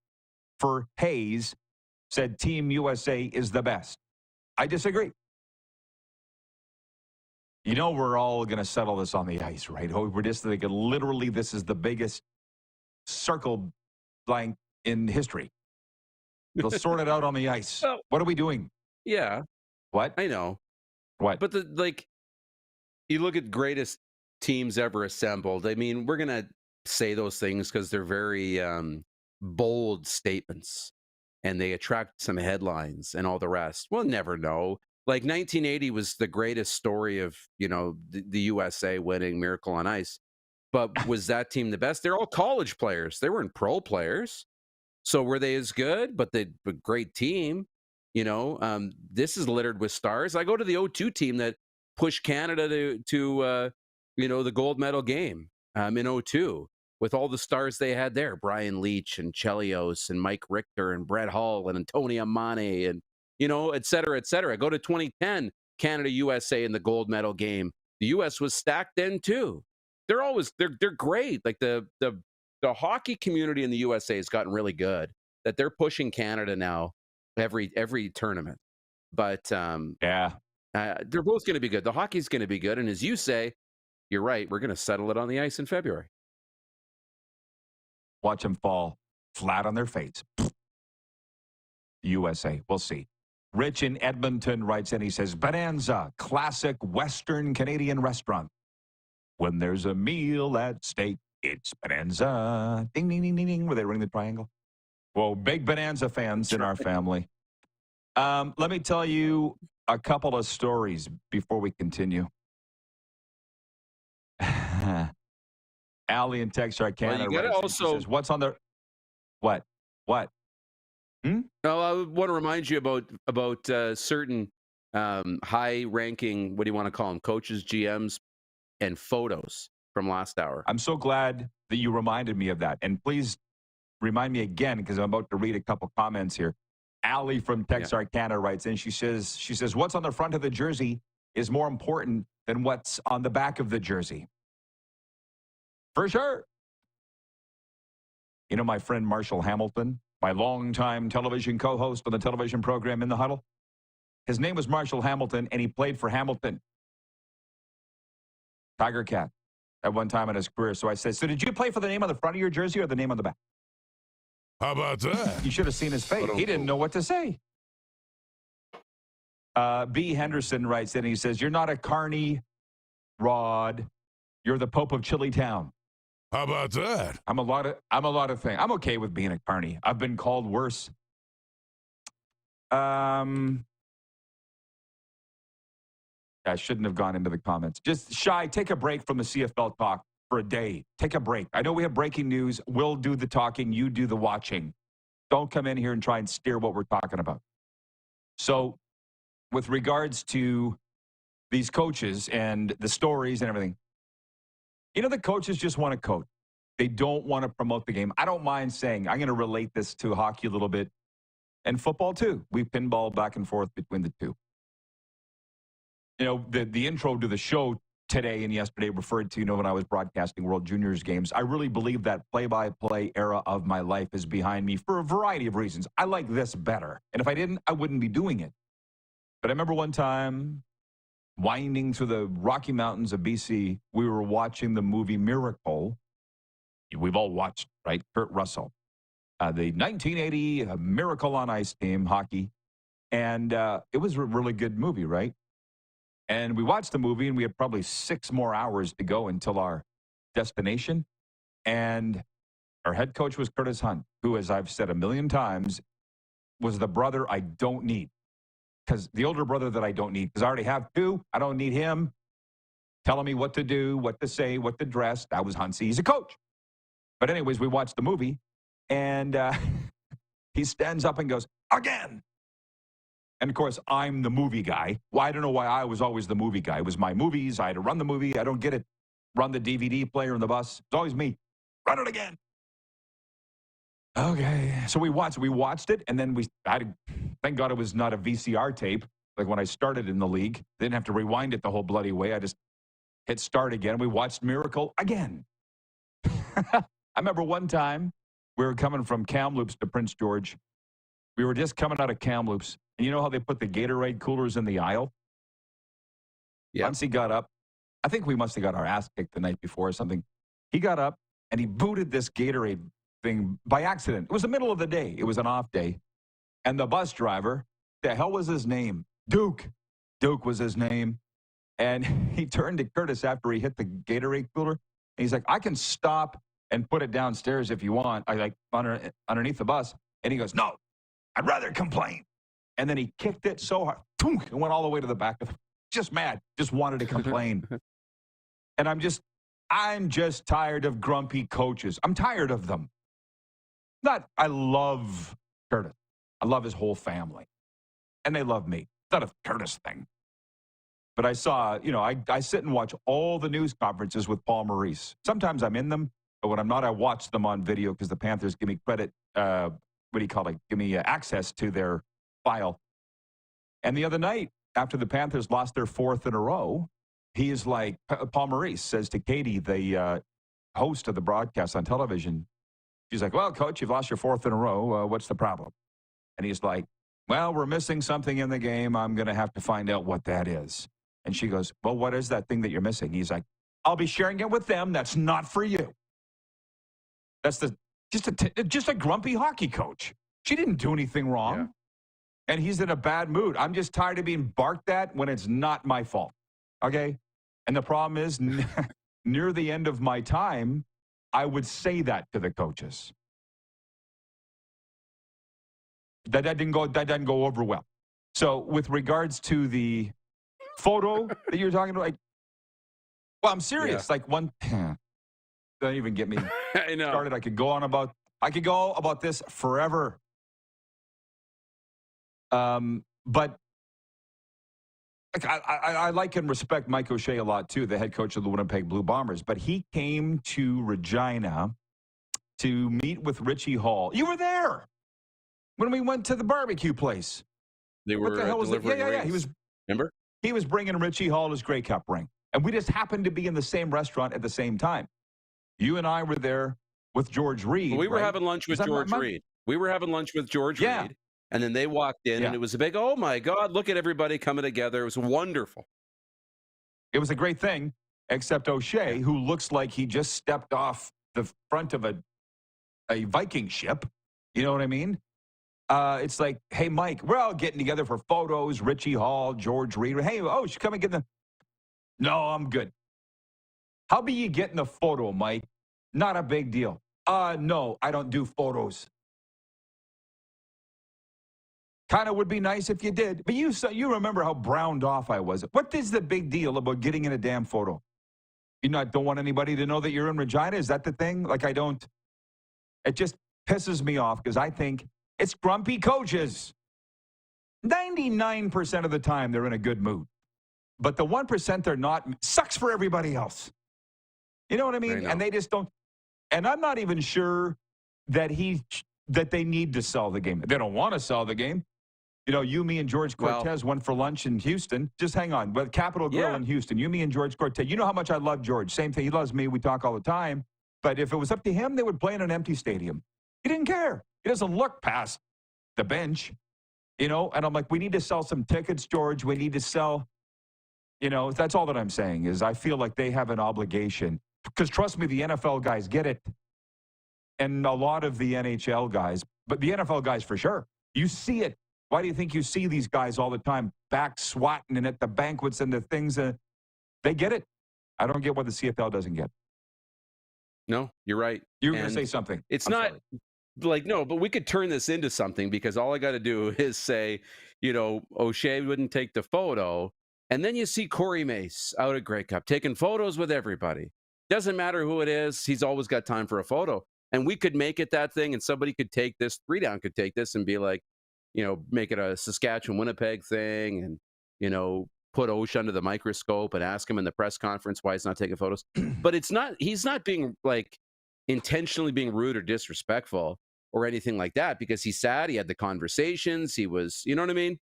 for Hayes, said Team USA is the best. I disagree. You know we're all going to settle this on the ice, right? We're just thinking literally this is the biggest circle blank in history. They'll sort it out on the ice. Well, what are we doing? Yeah. What? I know. What? But you look at greatest teams ever assembled. I mean, we're going to say those things because they're very bold statements and they attract some headlines and all the rest. We'll never know. Like 1980 was the greatest story of, the USA winning Miracle on Ice. But was that team the best? They're all college players. They weren't pro players. So were they as good? But they a great team. This is littered with stars. I go to the 0-2 team that pushed Canada to the gold medal game in 0-2 with all the stars they had there. Brian Leach and Chelios and Mike Richter and Brett Hull and Antonio Mane and, et cetera, et cetera. Go to 2010, Canada, USA in the gold medal game. The U.S. was stacked then too. They're great. Like the hockey community in the USA has gotten really good that they're pushing Canada now every tournament. But they're both going to be good. The hockey's going to be good. And as you say, you're right. We're going to settle it on the ice in February. Watch them fall flat on their face. USA. We'll see. Rich in Edmonton writes in, he says, Bonanza, classic Western Canadian restaurant. When there's a meal at stake, it's Bonanza. Ding, ding, ding, ding, ding. Where they ring the triangle. Whoa, big Bonanza fans in our family. Let me tell you a couple of stories before we continue. Allie in Texarkana says, what's on the... What? No, I want to remind you about certain high-ranking, what do you want to call them, coaches, GMs, and photos from last hour. I'm so glad that you reminded me of that. And please remind me again, because I'm about to read a couple comments here. Allie from Texarkana writes in, she says, what's on the front of the jersey is more important than what's on the back of the jersey. For sure. My friend Marshall Hamilton, my longtime television co-host on the television program In the Huddle, his name was Marshall Hamilton, and he played for Hamilton. Tiger Cat at one time in his career. So I said, so did you play for the name on the front of your jersey or the name on the back? How about that? You should have seen his face. He didn't know what to say. B. Henderson writes in, he says, you're not a carny, Rod. You're the Pope of Chili Town. How about that? I'm a lot of things. I'm okay with being a carny. I've been called worse. I shouldn't have gone into the comments. Just Shy, take a break from the CFL talk for a day. Take a break. I know we have breaking news. We'll do the talking. You do the watching. Don't come in here and try and steer what we're talking about. So with regards to these coaches and the stories and everything, the coaches just want to coach. They don't want to promote the game. I don't mind saying, I'm going to relate this to hockey a little bit and football too. We pinball back and forth between the two. You know, the intro to the show today and yesterday referred to, when I was broadcasting World Juniors games. I really believe that play-by-play era of my life is behind me for a variety of reasons. I like this better. And if I didn't, I wouldn't be doing it. But I remember one time winding through the Rocky Mountains of BC, we were watching the movie Miracle. We've all watched, right? Kurt Russell. The 1980 Miracle on Ice team, hockey. And it was a really good movie, right? And we watched the movie, and we had probably 6 more hours to go until our destination. And our head coach was Curtis Hunt, who, as I've said a million times, was the brother I don't need. Because the older brother that I don't need, because I already have 2. I don't need him telling me what to do, what to say, what to dress. That was Huntsy. He's a coach. But anyways, we watched the movie, and he stands up and goes, again. And, of course, I'm the movie guy. Well, I don't know why I was always the movie guy. It was my movies. I had to run the movie. I don't get it. Run the DVD player in the bus. It's always me. Run it again. Okay. So we watched it, and then thank God it was not a VCR tape, like when I started in the league. Didn't have to rewind it the whole bloody way. I just hit start again. We watched Miracle again. I remember one time we were coming from Kamloops to Prince George. We were just coming out of Kamloops. And you know how they put the Gatorade coolers in the aisle? Yeah. Once he got up, I think we must have got our ass kicked the night before or something. He got up and he booted this Gatorade thing by accident. It was the middle of the day. It was an off day. And the bus driver, the hell was his name? Duke. Duke was his name. And he turned to Curtis after he hit the Gatorade cooler. And he's like, I can stop and put it downstairs if you want. I like underneath the bus. And he goes, no, I'd rather complain. And then he kicked it so hard, and went all the way to the back of it. Just mad, just wanted to complain. And I'm just tired of grumpy coaches. I'm tired of them. I love Curtis. I love his whole family. And they love me. It's not a Curtis thing. But I saw, I sit and watch all the news conferences with Paul Maurice. Sometimes I'm in them, but when I'm not, I watch them on video because the Panthers give me credit, give me access to their file. And the other night, after the Panthers lost their 4th in a row, he is like, Paul Maurice says to Katie, the host of the broadcast on television, she's like, well, Coach, you've lost your 4th in a row. What's the problem? And he's like, well, we're missing something in the game. I'm going to have to find out what that is. And she goes, well, what is that thing that you're missing? He's like, I'll be sharing it with them. That's not for you. That's just a grumpy hockey coach. She didn't do anything wrong. Yeah. And he's in a bad mood. I'm just tired of being barked at when it's not my fault. Okay? And the problem is, near the end of my time, I would say that to the coaches. That didn't go over well. So with regards to the photo that you're talking about, I'm serious. Yeah. Like don't even get me I know. started. I could go about this forever. But I like and respect Mike O'Shea a lot, too, the head coach of the Winnipeg Blue Bombers. But he came to Regina to meet with Richie Hall. You were there when we went to the barbecue place. They were what the hell was it? Yeah. Remember? He was bringing Richie Hall his Grey Cup ring. And we just happened to be in the same restaurant at the same time. You and I were there with George Reed. Well, we were having lunch with George Reed. We were having lunch with George Reed. And then they walked in, and it was a big, oh, my God, look at everybody coming together. It was wonderful. It was a great thing, except O'Shea, who looks like he just stepped off the front of a Viking ship. You know what I mean? It's like, hey, Mike, we're all getting together for photos. Richie Hall, George Reed. Hey, should come and get the... No, I'm good. How about you get in the photo, Mike? Not a big deal. No, I don't do photos. Kind of would be nice if you did. But you remember how browned off I was. What is the big deal about getting in a damn photo? You don't want anybody to know that you're in Regina? Is that the thing? Like, I don't. It just pisses me off because I think it's grumpy coaches. 99% of the time, they're in a good mood. But the 1% they're not sucks for everybody else. You know what I mean? And they just don't. And I'm not even sure that they need to sell the game. They don't want to sell the game. You know, you, me, and George Cortez went for lunch in Houston. Just hang on. But Capitol Grill in Houston. You, me, and George Cortez. You know how much I love George. Same thing. He loves me. We talk all the time. But if it was up to him, they would play in an empty stadium. He didn't care. He doesn't look past the bench. You know, and I'm like, we need to sell some tickets, George. We need to sell, you know, that's all that I'm saying is I feel like they have an obligation. Because trust me, the NFL guys get it. And a lot of the NHL guys, but the NFL guys for sure. You see it. Why do you think you see these guys all the time back swatting and at the banquets and the things? They get it. I don't get what the CFL doesn't get. No, you're right. You were going to say something. It's not like, no, but we could turn this into something because all I got to do is say, you know, O'Shea wouldn't take the photo. And then you see Corey Mace out at Grey Cup taking photos with everybody. Doesn't matter who it is. He's always got time for a photo. And we could make it that thing and somebody could take this, 3 Down could take this and be like, you know, make it a Saskatchewan, Winnipeg thing and, you know, put Osh under the microscope and ask him in the press conference why he's not taking photos. But he's not being like intentionally being rude or disrespectful or anything like that because he's sad. He had the conversations. He was, you know what I mean?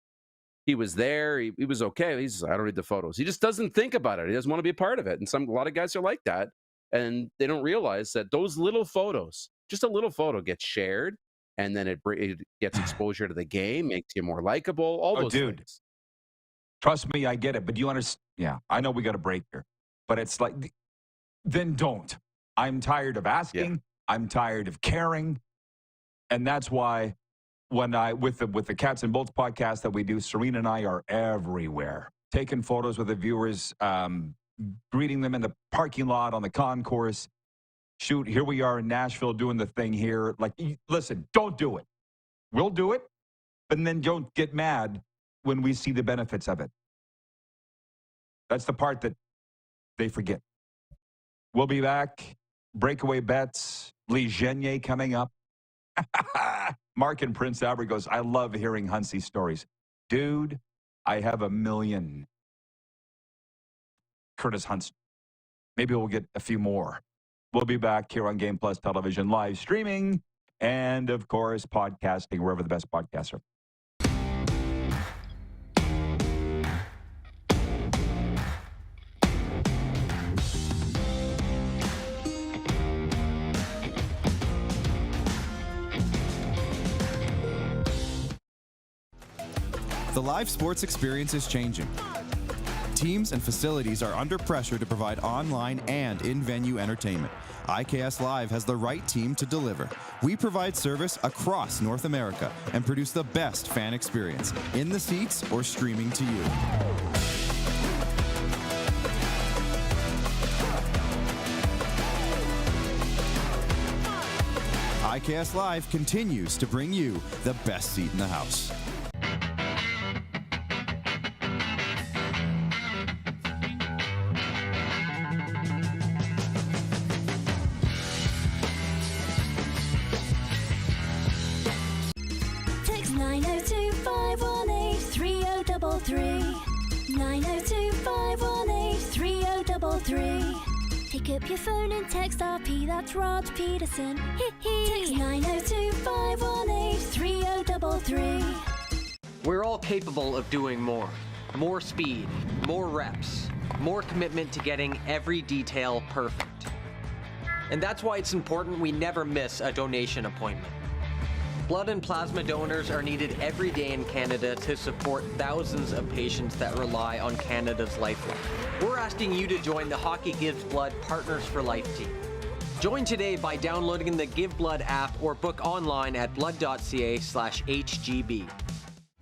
He was there. He was okay. He's, I don't need the photos. He just doesn't think about it. He doesn't want to be a part of it. And a lot of guys are like that. And they don't realize that those little photos, just a little photo gets shared. And then it gets exposure to the game, makes you more likable, all those things. Trust me, I get it. But you understand? Yeah, I know we got a break here. But it's like, then don't. I'm tired of asking. Yeah. I'm tired of caring. And that's why when with the Cats and Bolts podcast that we do, Serena and I are everywhere. Taking photos with the viewers, greeting them in the parking lot, on the concourse. Shoot, here we are in Nashville doing the thing here. Like, listen, don't do it. We'll do it, but then don't get mad when we see the benefits of it. That's the part that they forget. We'll be back. Breakaway bets. Lee Genier coming up. Mark in Prince Albert goes, I love hearing Hunsey stories. Dude, I have 1 million. Curtis Hunts. Maybe we'll get a few more. We'll be back here on Game Plus Television, live streaming, and, of course, podcasting wherever the best podcasts are. The live sports experience is changing. Teams and facilities are under pressure to provide online and in-venue entertainment. IKS Live has the right team to deliver. We provide service across North America and produce the best fan experience, in the seats or streaming to you. IKS Live continues to bring you the best seat in the house. Text 902-518-3033. 902-518-3033. Pick up your phone and text RP, that's Rod Pedersen. Text 902-518-3033. We're all capable of doing more. More speed, more reps, more commitment to getting every detail perfect. And that's why it's important we never miss a donation appointment. Blood and plasma donors are needed every day in Canada to support thousands of patients that rely on Canada's lifeline. We're asking you to join the Hockey Gives Blood Partners for Life team. Join today by downloading the Give Blood app or book online at blood.ca/HGB.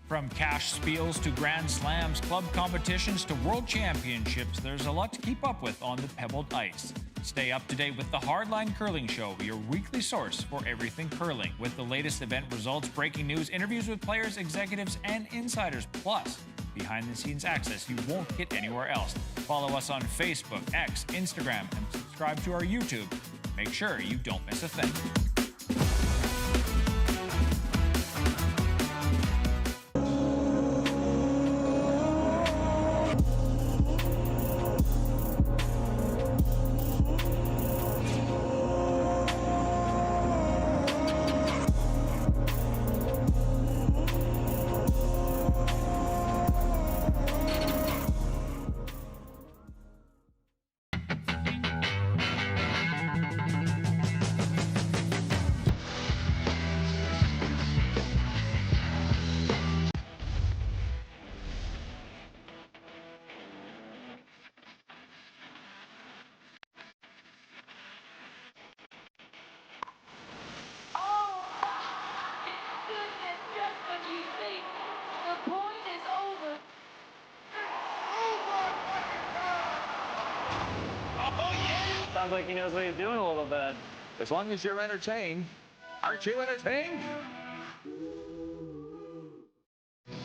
From cash spiels to Grand Slams, club competitions to world championships, there's a lot to keep up with on the pebbled ice. Stay up to date with the Hardline Curling Show, your weekly source for everything curling, with the latest event results, breaking news, interviews with players, executives, and insiders, plus behind-the-scenes access you won't get anywhere else. Follow us on Facebook, X, Instagram, and subscribe to our YouTube. Make sure you don't miss a thing. sounds like he knows what he's doing a little bit. As long as you're entertained, aren't you entertained?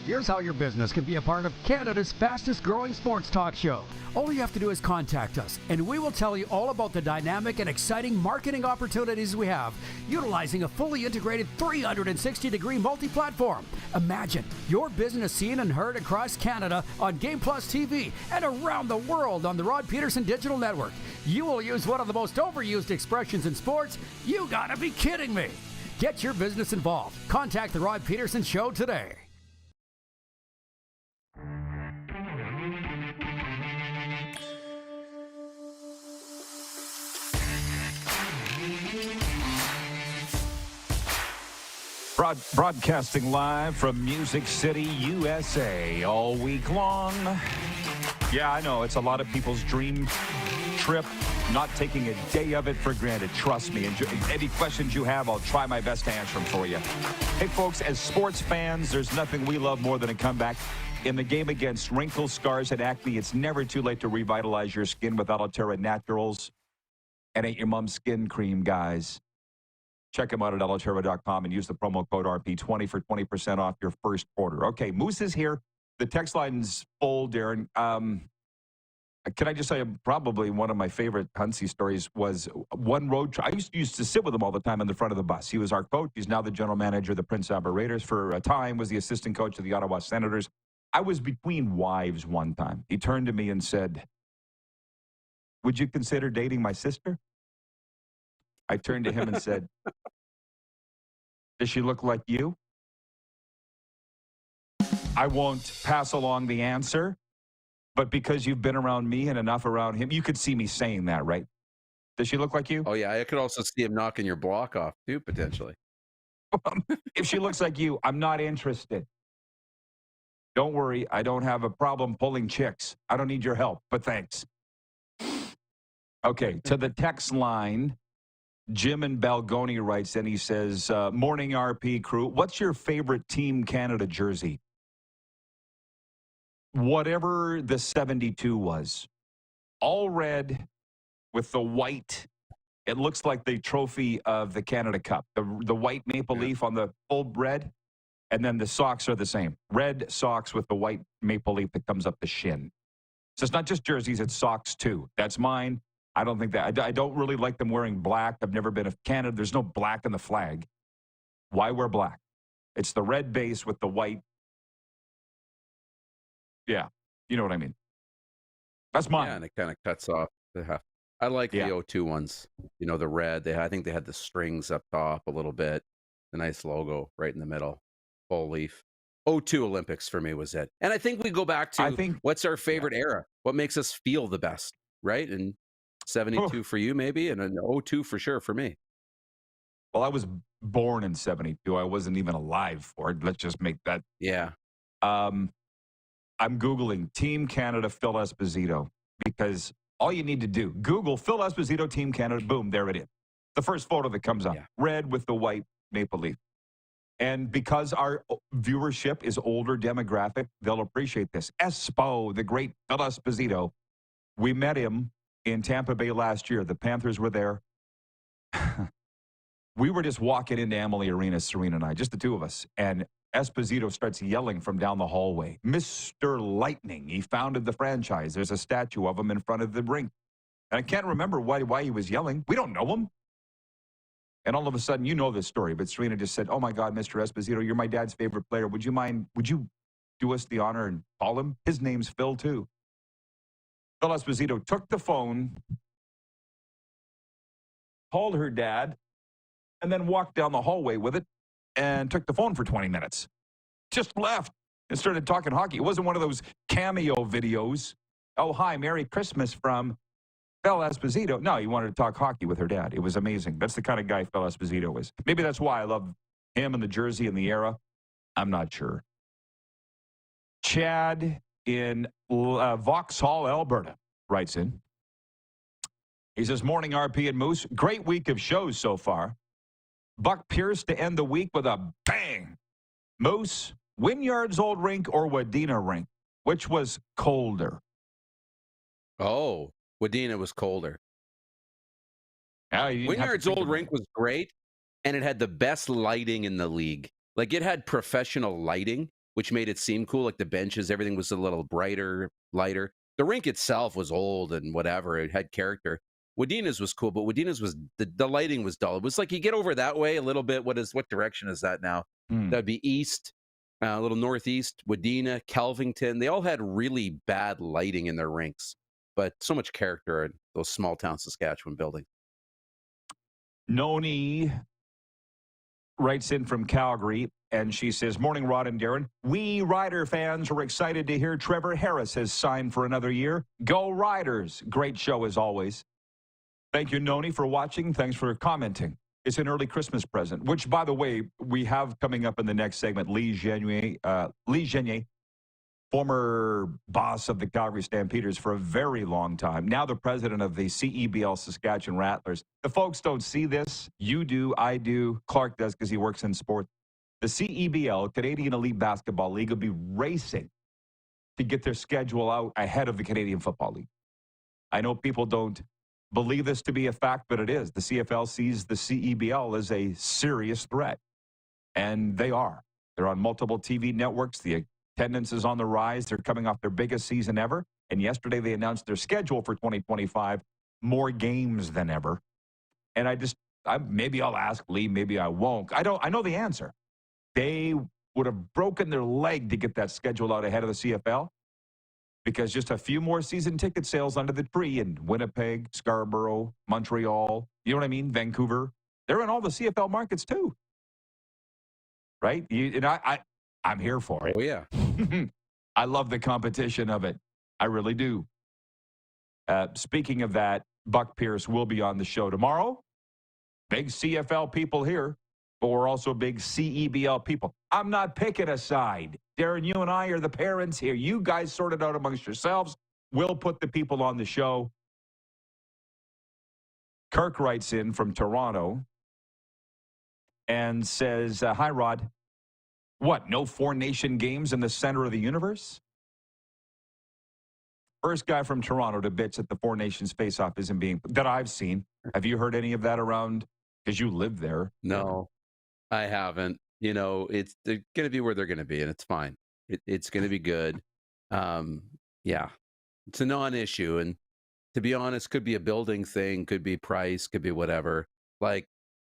Here's how your business can be a part of Canada's fastest growing sports talk show. All you have to do is contact us, and we will tell you all about the dynamic and exciting marketing opportunities we have, utilizing a fully integrated 360-degree multi-platform. Imagine your business seen and heard across Canada on Game Plus TV and around the world on the Rod Pedersen Digital Network. You will use one of the most overused expressions in sports. You gotta be kidding me. Get your business involved. Contact the Rod Pedersen Show today. Broadcasting live from Music City, USA, all week long. Yeah, I know, it's a lot of people's dream trip. Not taking a day of it for granted. Trust me. And any questions you have, I'll try my best to answer them for you. Hey, folks, as sports fans, there's nothing we love more than a comeback. In the game against wrinkles, scars, and acne, it's never too late to revitalize your skin with Alaterra Naturals. And ain't your mom's skin cream, guys. Check them out at alaterra.com and use the promo code RP20 for 20% off your first order. Okay, Moose is here. The text line's full, Darren. Can I just say, probably one of my favorite Huntsy stories was one road trip. I used to sit with him all the time in the front of the bus. He was our coach. He's now the general manager of the Prince Albert Raiders. For a time, was the assistant coach of the Ottawa Senators. I was between wives one time. He turned to me and said, "Would you consider dating my sister?" I turned to him and said, "Does she look like you?" I won't pass along the answer, but because you've been around me and enough around him, you could see me saying that, right? Does she look like you? Oh, yeah. I could also see him knocking your block off, too, potentially. If she looks like you, I'm not interested. Don't worry. I don't have a problem pulling chicks. I don't need your help, but thanks. Okay, to the text line, Jim in Balgoni writes, and he says, morning RP crew, what's your favorite Team Canada jersey? Whatever the 72 was. All red with the white. It looks like the trophy of the Canada Cup. The white maple leaf on the full red, and then the socks are the same. Red socks with the white maple leaf that comes up the shin. So it's not just jerseys, it's socks too. That's mine. I don't think that. I don't really like them wearing black. I've never been a Canada. There's no black in the flag. Why wear black? It's the red base with the white. Yeah, you know what I mean. That's mine. Yeah, and it kind of cuts off. I like the O2 ones. You know, the red. I think they had the strings up top a little bit. The nice logo right in the middle. Full leaf. O2 Olympics for me was it. And I think we go back to what's our favorite era? What makes us feel the best, right? And 72 for you, maybe, and an 02 for sure for me. Well, I was born in 72. I wasn't even alive for it. Let's just make that. Yeah. I'm Googling Team Canada Phil Esposito because all you need to do, Google Phil Esposito Team Canada, boom, there it is. The first photo that comes up, red with the white maple leaf. And because our viewership is older demographic, they'll appreciate this. Espo, the great Phil Esposito, we met him in Tampa Bay last year. The Panthers were there. We were just walking into Amalie Arena, Serena and I, just the two of us. And Esposito starts yelling from down the hallway, Mr. Lightning. He founded the franchise. There's a statue of him in front of the rink. And I can't remember why he was yelling. We don't know him. And all of a sudden, you know this story, but Serena just said, oh my God, Mr. Esposito, you're my dad's favorite player. Would you do us the honor and call him? His name's Phil, too. Phil Esposito took the phone, called her dad, and then walked down the hallway with it and took the phone for 20 minutes. Just left and started talking hockey. It wasn't one of those cameo videos. Oh, hi, Merry Christmas from Phil Esposito. No, he wanted to talk hockey with her dad. It was amazing. That's the kind of guy Phil Esposito is. Maybe that's why I love him and the jersey and the era. I'm not sure. Chad in Vauxhall, Alberta, writes in. He says, morning, RP and Moose. Great week of shows so far. Buck Pierce to end the week with a bang. Moose, Wynyard's old rink or Wadena rink? Which was colder? Oh, Wadena was colder. Wynyard's old rink was great, and it had the best lighting in the league. Like, it had professional lighting, which made it seem cool. Like, the benches, everything was a little brighter, lighter. The rink itself was old and whatever. It had character. Wadina's was cool, but Wadina's was the lighting was dull. It was like you get over that way a little bit. What direction is that now? That'd be east, a little northeast. Wadena, Kelvington, they all had really bad lighting in their rinks, but so much character in those small town Saskatchewan buildings. Noni writes in from Calgary, and she says, "Morning, Rod and Darren. We Rider fans are excited to hear Trevor Harris has signed for another year. Go Riders. Great show as always." Thank you, Noni, for watching. Thanks for commenting. It's an early Christmas present, which, by the way, we have coming up in the next segment. Lee Genier, former boss of the Calgary Stampeders for a very long time, now the president of the CEBL Saskatchewan Rattlers. The folks don't see this. You do, I do. Clark does because he works in sports. The CEBL, Canadian Elite Basketball League, will be racing to get their schedule out ahead of the Canadian Football League. I know people don't believe this to be a fact, but it is. The CFL sees the CEBL as a serious threat, and they are. They're on multiple TV networks. The attendance is on the rise. They're coming off their biggest season ever, and yesterday they announced their schedule for 2025, more games than ever. And maybe I'll ask Lee, maybe I won't. I know the answer. They would have broken their leg to get that schedule out ahead of the CFL, because just a few more season ticket sales under the tree in Winnipeg, Scarborough, Montreal, you know what I mean? Vancouver. They're in all the CFL markets too. Right? I'm here for it. Oh, yeah. I love the competition of it. I really do. Speaking of that, Buck Pierce will be on the show tomorrow. Big CFL people here, but we're also big CEBL people. I'm not picking a side. Darren, you and I are the parents here. You guys sort it out amongst yourselves. We'll put the people on the show. Kirk writes in from Toronto and says, "Hi, Rod. What, no Four Nation games in the center of the universe?" First guy from Toronto to bitch that the Four Nations face-off isn't being, that I've seen. Have you heard any of that around? Because you live there. No, I haven't. You know, they're going to be where they're going to be, and it's fine. It's going to be good. Yeah, it's a non-issue, and to be honest, could be a building thing, could be price, could be whatever. Like,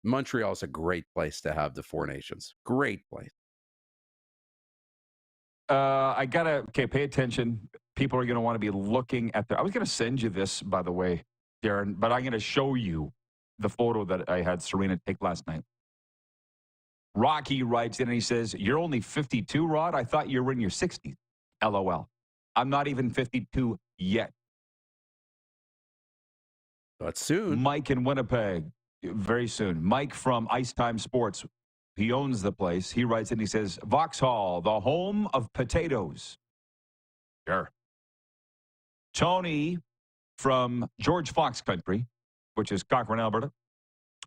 Montreal's a great place to have the Four Nations. Great place. Pay attention. People are going to want to be looking at I was going to send you this, by the way, Darren, but I'm going to show you the photo that I had Serena take last night. Rocky writes in and he says, "You're only 52, Rod? I thought you were in your 60s. LOL. I'm not even 52 yet." But soon. Mike in Winnipeg, very soon. Mike from Ice Time Sports. He owns the place. He writes in, he says, "Vauxhall, the home of potatoes." Sure. Tony from George Fox Country, which is Cochrane, Alberta.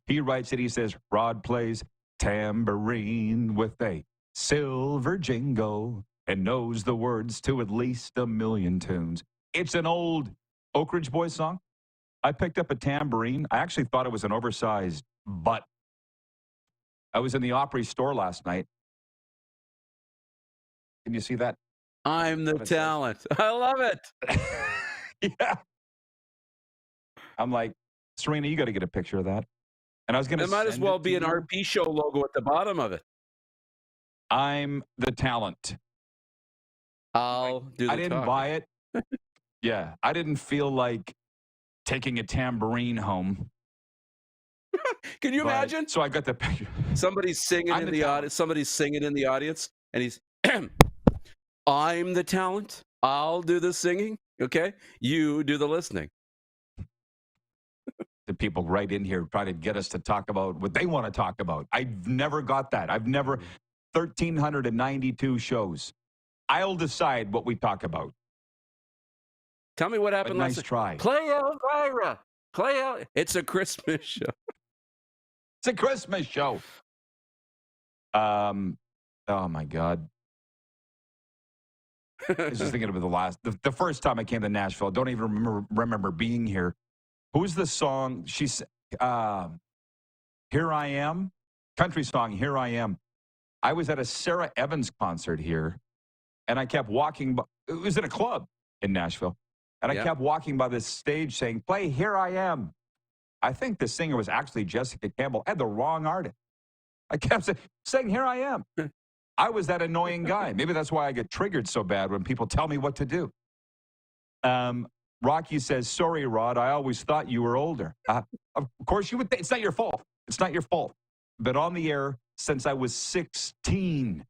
He writes it. He says, "Rod plays tambourine with a silver jingle and knows the words to at least a million tunes." It's an old Oak Ridge Boys song. I picked up a tambourine. I actually thought it was an oversized butt. I was in the Opry store last night. Can you see that? I'm the talent. I love it. Yeah. I'm like, Serena, you got to get a picture of that. And I was going to. It might as well be an RP show logo at the bottom of it. I'm the talent. I'll do the I didn't buy it. Yeah. I didn't feel like taking a tambourine home. Can you imagine? So I got the picture. Somebody's singing in the audience. Somebody's singing in the audience, and he's, "I'm the talent. I'll do the singing. Okay, you do the listening." The people right in here try to get us to talk about what they want to talk about. I've never got that. I've never 1,392 shows. I'll decide what we talk about. Tell me what happened last night. Nice try. Play Elvira. Play out. It's a Christmas show. It's a Christmas show. Oh my God. I was just thinking about the first time I came to Nashville. I don't even remember being here. Who's the song? Here I Am, country song, Here I Am. I was at a Sarah Evans concert here, and I kept walking by. It was in a club in Nashville, and I kept walking by this stage saying, play Here I Am. I think the singer was actually Jessica Campbell. I had the wrong artist. I kept saying, Here I Am. I was that annoying guy. Maybe that's why I get triggered so bad when people tell me what to do. Rocky says, sorry, Rod, I always thought you were older. Of course you would think. It's not your fault. It's not your fault. Been on the air since I was 16.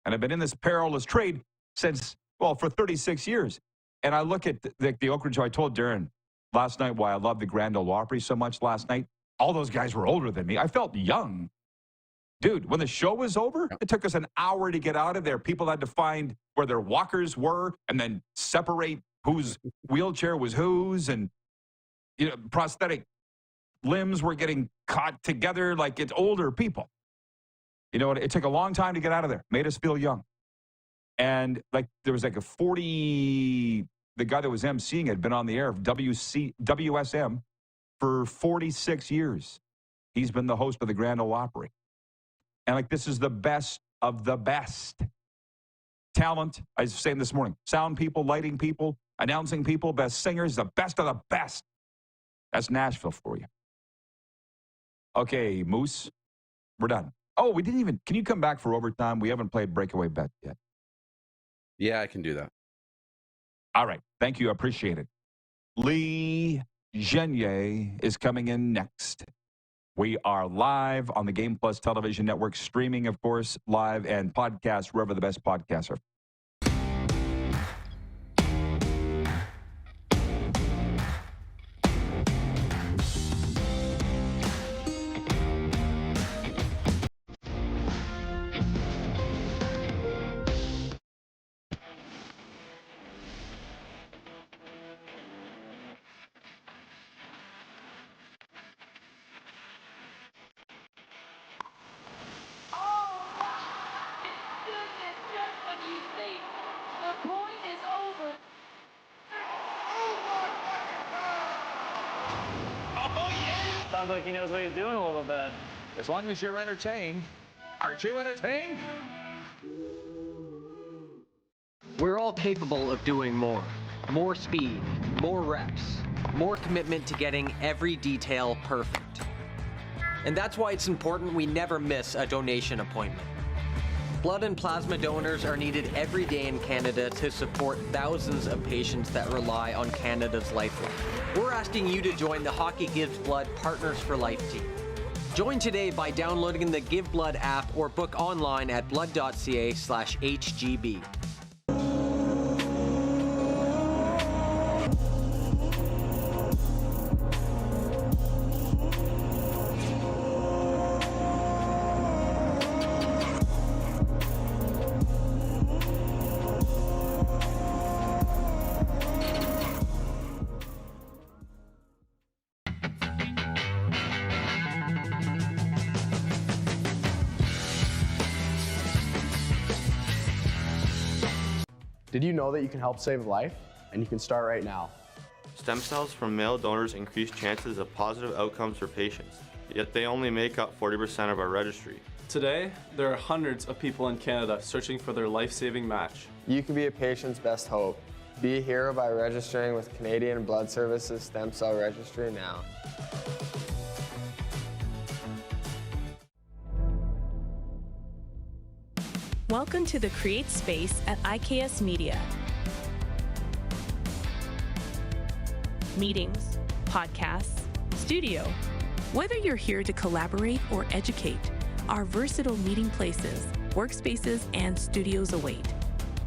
And I've been in this perilous trade since, well, for 36 years. And I look at the Oak Ridge. I told Darren last night why I love the Grand Ole Opry so much last night. All those guys were older than me. I felt young. Dude, when the show was over, it took us an hour to get out of there. People had to find where their walkers were and then separate whose wheelchair was whose. And, you know, prosthetic limbs were getting caught together like it's older people. You know, it took a long time to get out of there. Made us feel young. And like there was like the guy that was emceeing had been on the air of WSM for 46 years. He's been the host of the Grand Ole Opry. And like, this is the best of the best. Talent, I was saying this morning, sound people, lighting people, announcing people, best singers, the best of the best. That's Nashville for you. Okay, Moose, we're done. Oh, we didn't even, can you come back for overtime? We haven't played breakaway bet yet. Yeah, I can do that. All right, thank you, I appreciate it. Lee Genier is coming in next. We are live on the Game Plus television network, streaming, of course, live and podcast wherever the best podcasts are. Sounds like he knows what he's doing a little bit. As long as you're entertained. Aren't you entertained? We're all capable of doing more. More speed, more reps, more commitment to getting every detail perfect. And that's why it's important we never miss a donation appointment. Blood and plasma donors are needed every day in Canada to support thousands of patients that rely on Canada's lifeline. We're asking you to join the Hockey Gives Blood Partners for Life team. Join today by downloading the Give Blood app or book online at blood.ca/HGB. Did you know that you can help save a life? And you can start right now. Stem cells from male donors increase chances of positive outcomes for patients, yet they only make up 40% of our registry. Today, there are hundreds of people in Canada searching for their life-saving match. You can be a patient's best hope. Be a hero by registering with Canadian Blood Services Stem Cell Registry now. Welcome to the Create Space at IKS Media. Meetings, podcasts, studio. Whether you're here to collaborate or educate, our versatile meeting places, workspaces, and studios await.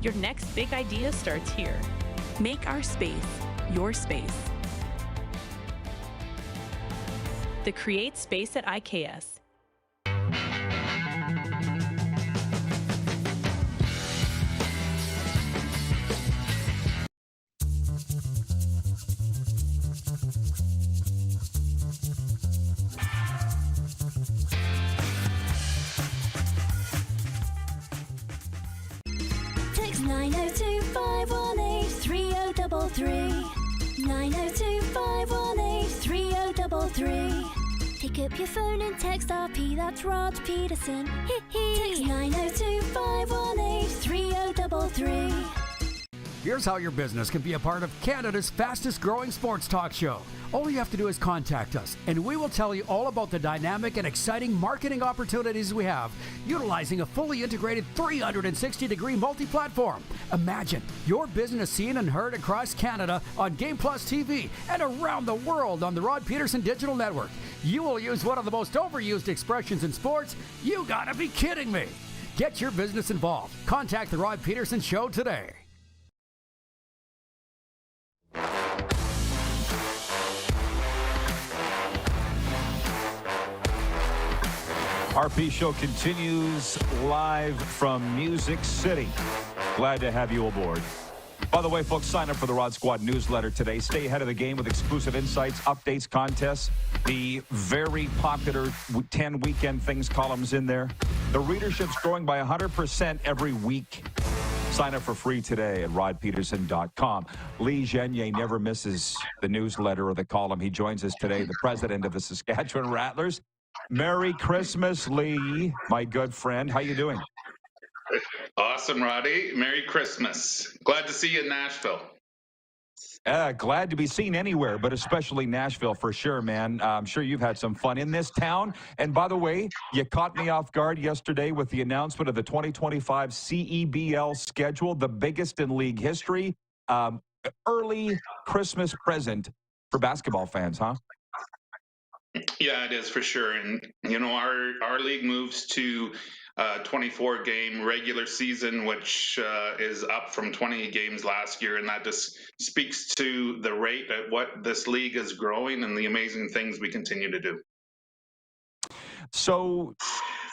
Your next big idea starts here. Make our space your space. The Create Space at IKS. Text 902-518-3033. 902-518-3033. 933. Pick up your phone and text RP, that's Rod Pedersen. Text 902 518 3033. Here's how your business can be a part of Canada's fastest growing sports talk show. All you have to do is contact us, and we will tell you all about the dynamic and exciting marketing opportunities we have, utilizing a fully integrated 360-degree multi-platform. Imagine your business seen and heard across Canada on Game Plus TV and around the world on the Rod Pedersen Digital Network. You will use one of the most overused expressions in sports. You gotta be kidding me. Get your business involved. Contact the Rod Pedersen Show today. RP Show continues live from Music City. Glad to have you aboard. By the way, folks, sign up for the Rod Squad newsletter today. Stay ahead of the game with exclusive insights, updates, contests, the very popular 10 weekend things columns in there. The readership's growing by 100% every week. Sign up for free today at rodpeterson.com. Lee Genier never misses the newsletter or the column. He joins us today, the president of the Saskatchewan Rattlers. Merry Christmas, Lee, my good friend. How you doing? Awesome, Roddy. Merry Christmas. Glad to see you in Nashville. Glad to be seen anywhere, but especially Nashville for sure, man. I'm sure you've had some fun in this town. And by the way, you caught me off guard yesterday with the announcement of the 2025 CEBL schedule, the biggest in league history. Early Christmas present for basketball fans, huh? Yeah, it is for sure. And, you know, our league moves to 24-game regular season, which is up from 20 games last year. And that just speaks to the rate at what this league is growing and the amazing things we continue to do. So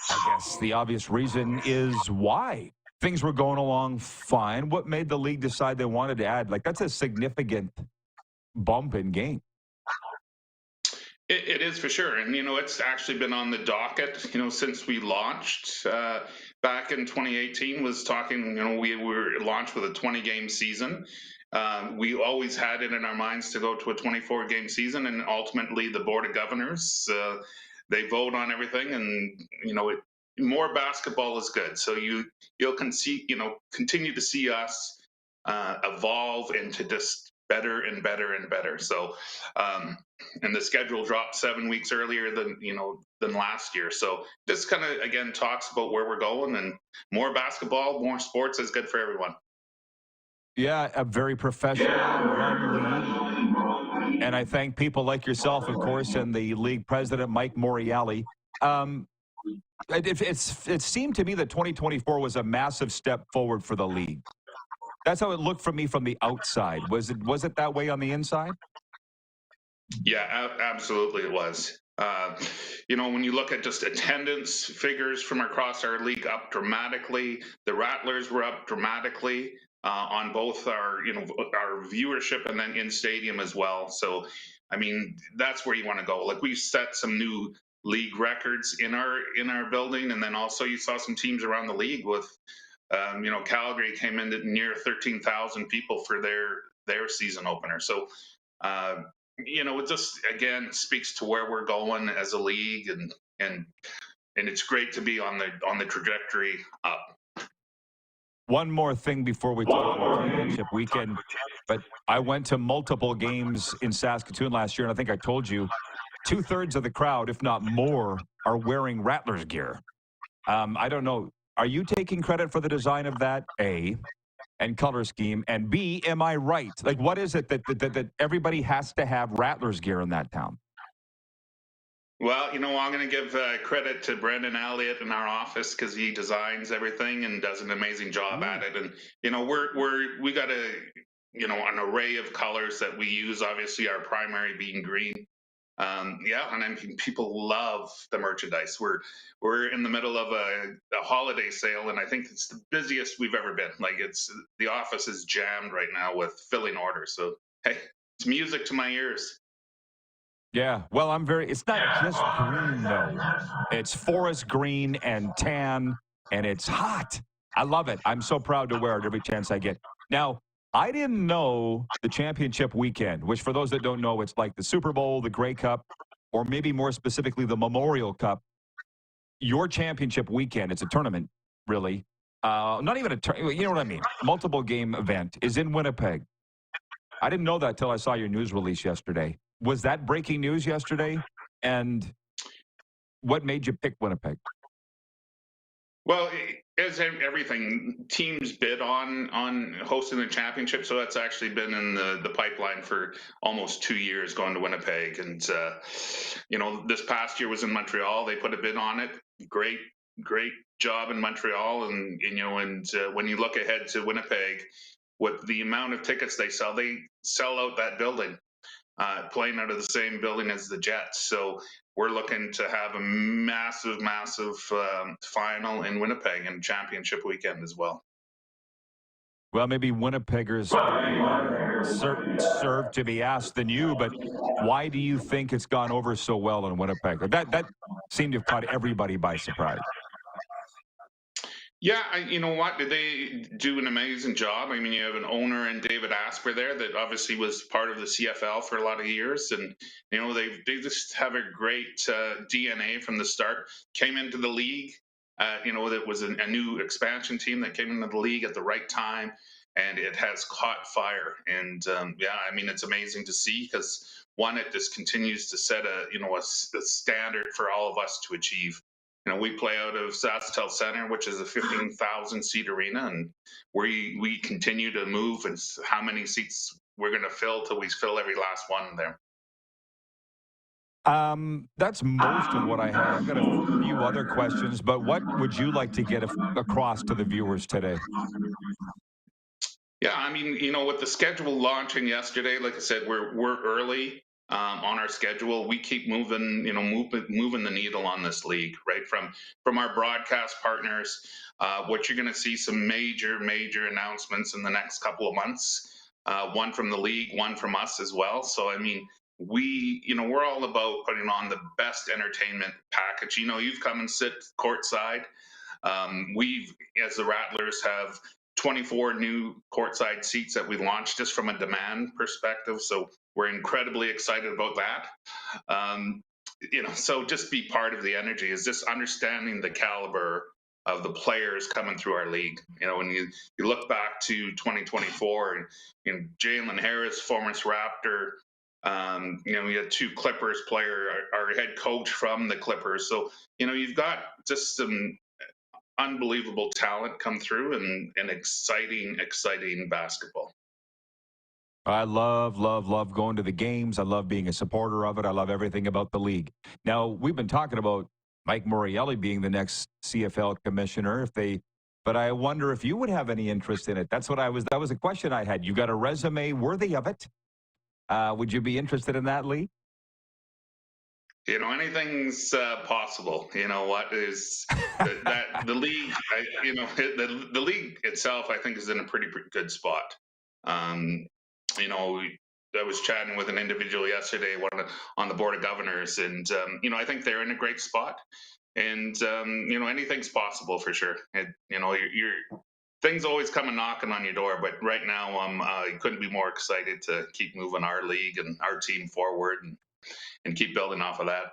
I guess the obvious reason is why things were going along fine. What made the league decide they wanted to add? Like, that's a significant bump in game. It is for sure. And, you know, it's actually been on the docket, you know, since we launched back in 2018 was talking, you know, we were launched with a 20-game season. We always had it in our minds to go to a 24-game season, and ultimately the Board of Governors, they vote on everything, and, you know, more basketball is good. So you'll continue to see us evolve into just better and better and better. So, and the schedule dropped 7 weeks earlier than last year. So this kind of, again, talks about where we're going, and more basketball, more sports is good for everyone. Yeah, a very professional run league. And I thank people like yourself, of course, and the league president, Mike Moriali. It seemed to me that 2024 was a massive step forward for the league. That's how it looked for me from the outside. Was it that way on the inside? Yeah, absolutely it was. You know, when you look at just attendance figures from across our league up dramatically, the Rattlers were up dramatically on both our viewership and then in stadium as well. So, I mean, that's where you want to go. Like, we've set some new league records in our building, and then also you saw some teams around the league with. Calgary came in at near 13,000 people for their season opener. So, it just, again, speaks to where we're going as a league, and it's great to be on the trajectory up. One more thing before we talk about championship weekend, but I went to multiple games in Saskatoon last year, and I think I told you 2/3 of the crowd, if not more, are wearing Rattlers gear. I don't know. Are you taking credit for the design of that, A, and color scheme, and B, am I right? Like, what is it that everybody has to have Rattlers gear in that town? Well, I'm going to give credit to Brendan Elliott in our office, because he designs everything and does an amazing job at it. And, we got an array of colors that we use, obviously our primary being green. And I mean, people love the merchandise. We're in the middle of a holiday sale, and I think it's the busiest we've ever been. Like, the office is jammed right now with filling orders. So, hey, it's music to my ears. Yeah, well, it's not just green, though. It's forest green and tan, and it's hot. I love it. I'm so proud to wear it every chance I get. Now, I didn't know the championship weekend, which for those that don't know, it's like the Super Bowl, the Grey Cup. or maybe more specifically the Memorial Cup, your championship weekend, it's a tournament, really. Not even a tournament, you know what I mean? Multiple game event is in Winnipeg. I didn't know that till I saw your news release yesterday. Was that breaking news yesterday? And what made you pick Winnipeg? Well, as everything, teams bid on hosting the championship, so that's actually been in the pipeline for almost 2 years, going to Winnipeg. And this past year was in Montreal. They put a bid on it. Great job in Montreal. And when you look ahead to Winnipeg, with the amount of tickets they sell out that building, playing out of the same building as the Jets. So we're looking to have a massive final in Winnipeg and championship weekend as well. Well, maybe Winnipeggers serve to be asked than you, but why do you think it's gone over so well in Winnipeg? That seemed to have caught everybody by surprise. Yeah, you know what? They do an amazing job. I mean, you have an owner in David Asper there that obviously was part of the CFL for a lot of years, and they just have a great DNA from the start. Came into the league, that was a new expansion team that came into the league at the right time, and it has caught fire. And I mean, it's amazing to see because one, it just continues to set a standard for all of us to achieve. We play out of SaskTel Center, which is a 15,000 seat arena, and we continue to move and how many seats we're going to fill till we fill every last one there. That's most of what I had. I've got a few other questions, but what would you like to get across to the viewers today? Yeah, I mean, with the schedule launching yesterday, like I said, we're early on our schedule. We keep moving the needle on this league, right? From our broadcast partners, what you're going to see some major announcements in the next couple of months. One from the league, one from us as well. So I mean, we're all about putting on the best entertainment package. You've come and sit courtside. We've, as the Rattlers, have 24 new courtside seats that we launched just from a demand perspective. So we're incredibly excited about that. So just be part of the energy is just understanding the caliber of the players coming through our league. When you look back to 2024 and Jalen Harris, former Raptor, we had 2 Clippers player, our head coach from the Clippers. So, you've got just some unbelievable talent come through and exciting basketball. I love going to the games. I love being a supporter of it. I love everything about the league. Now, we've been talking about Mike Morreale being the next CFL commissioner. But I wonder if you would have any interest in it. That was a question I had. You got a resume worthy of it? Would you be interested in that, Lee? Anything's possible. What is that the league? The league itself, I think, is in a pretty good spot. I was chatting with an individual yesterday, on the board of governors, and I think they're in a great spot. And anything's possible for sure. Things always come and knocking on your door, but right now I couldn't be more excited to keep moving our league and our team forward and keep building off of that.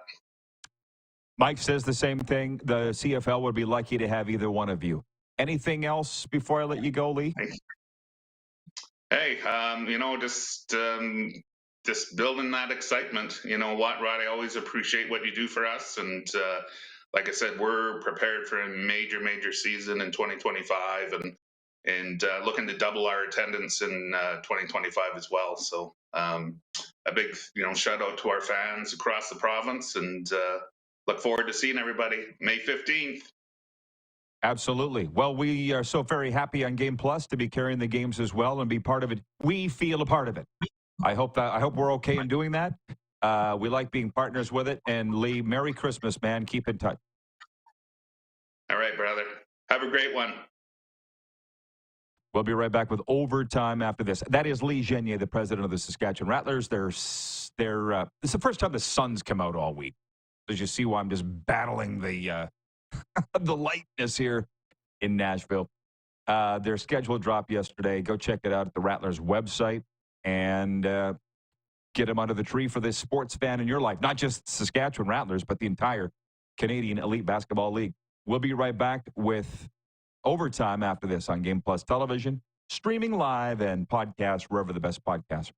Mike says the same thing. The CFL would be lucky to have either one of you. Anything else before I let you go, Lee? Hey, just building that excitement. Rod, I always appreciate what you do for us. And like I said, we're prepared for a major season in 2025 and looking to double our attendance in 2025 as well. So a big, shout out to our fans across the province, and look forward to seeing everybody May 15th. Absolutely. Well, we are so very happy on Game Plus to be carrying the games as well and be part of it. We feel a part of it. I hope we're okay in doing that. We like being partners with it. And Lee, Merry Christmas, man. Keep in touch. All right, brother. Have a great one. We'll be right back with overtime after this. That is Lee Genier, the president of the Saskatchewan Rattlers. It's the first time the sun's come out all week. As you see why I'm just battling the the lightness here in Nashville. Their schedule dropped yesterday. Go check it out at the Rattlers website. And get him under the tree for this sports fan in your life. Not just Saskatchewan Rattlers, but the entire Canadian Elite Basketball League. We'll be right back with overtime after this on Game Plus Television, streaming live and podcast wherever the best podcasts are.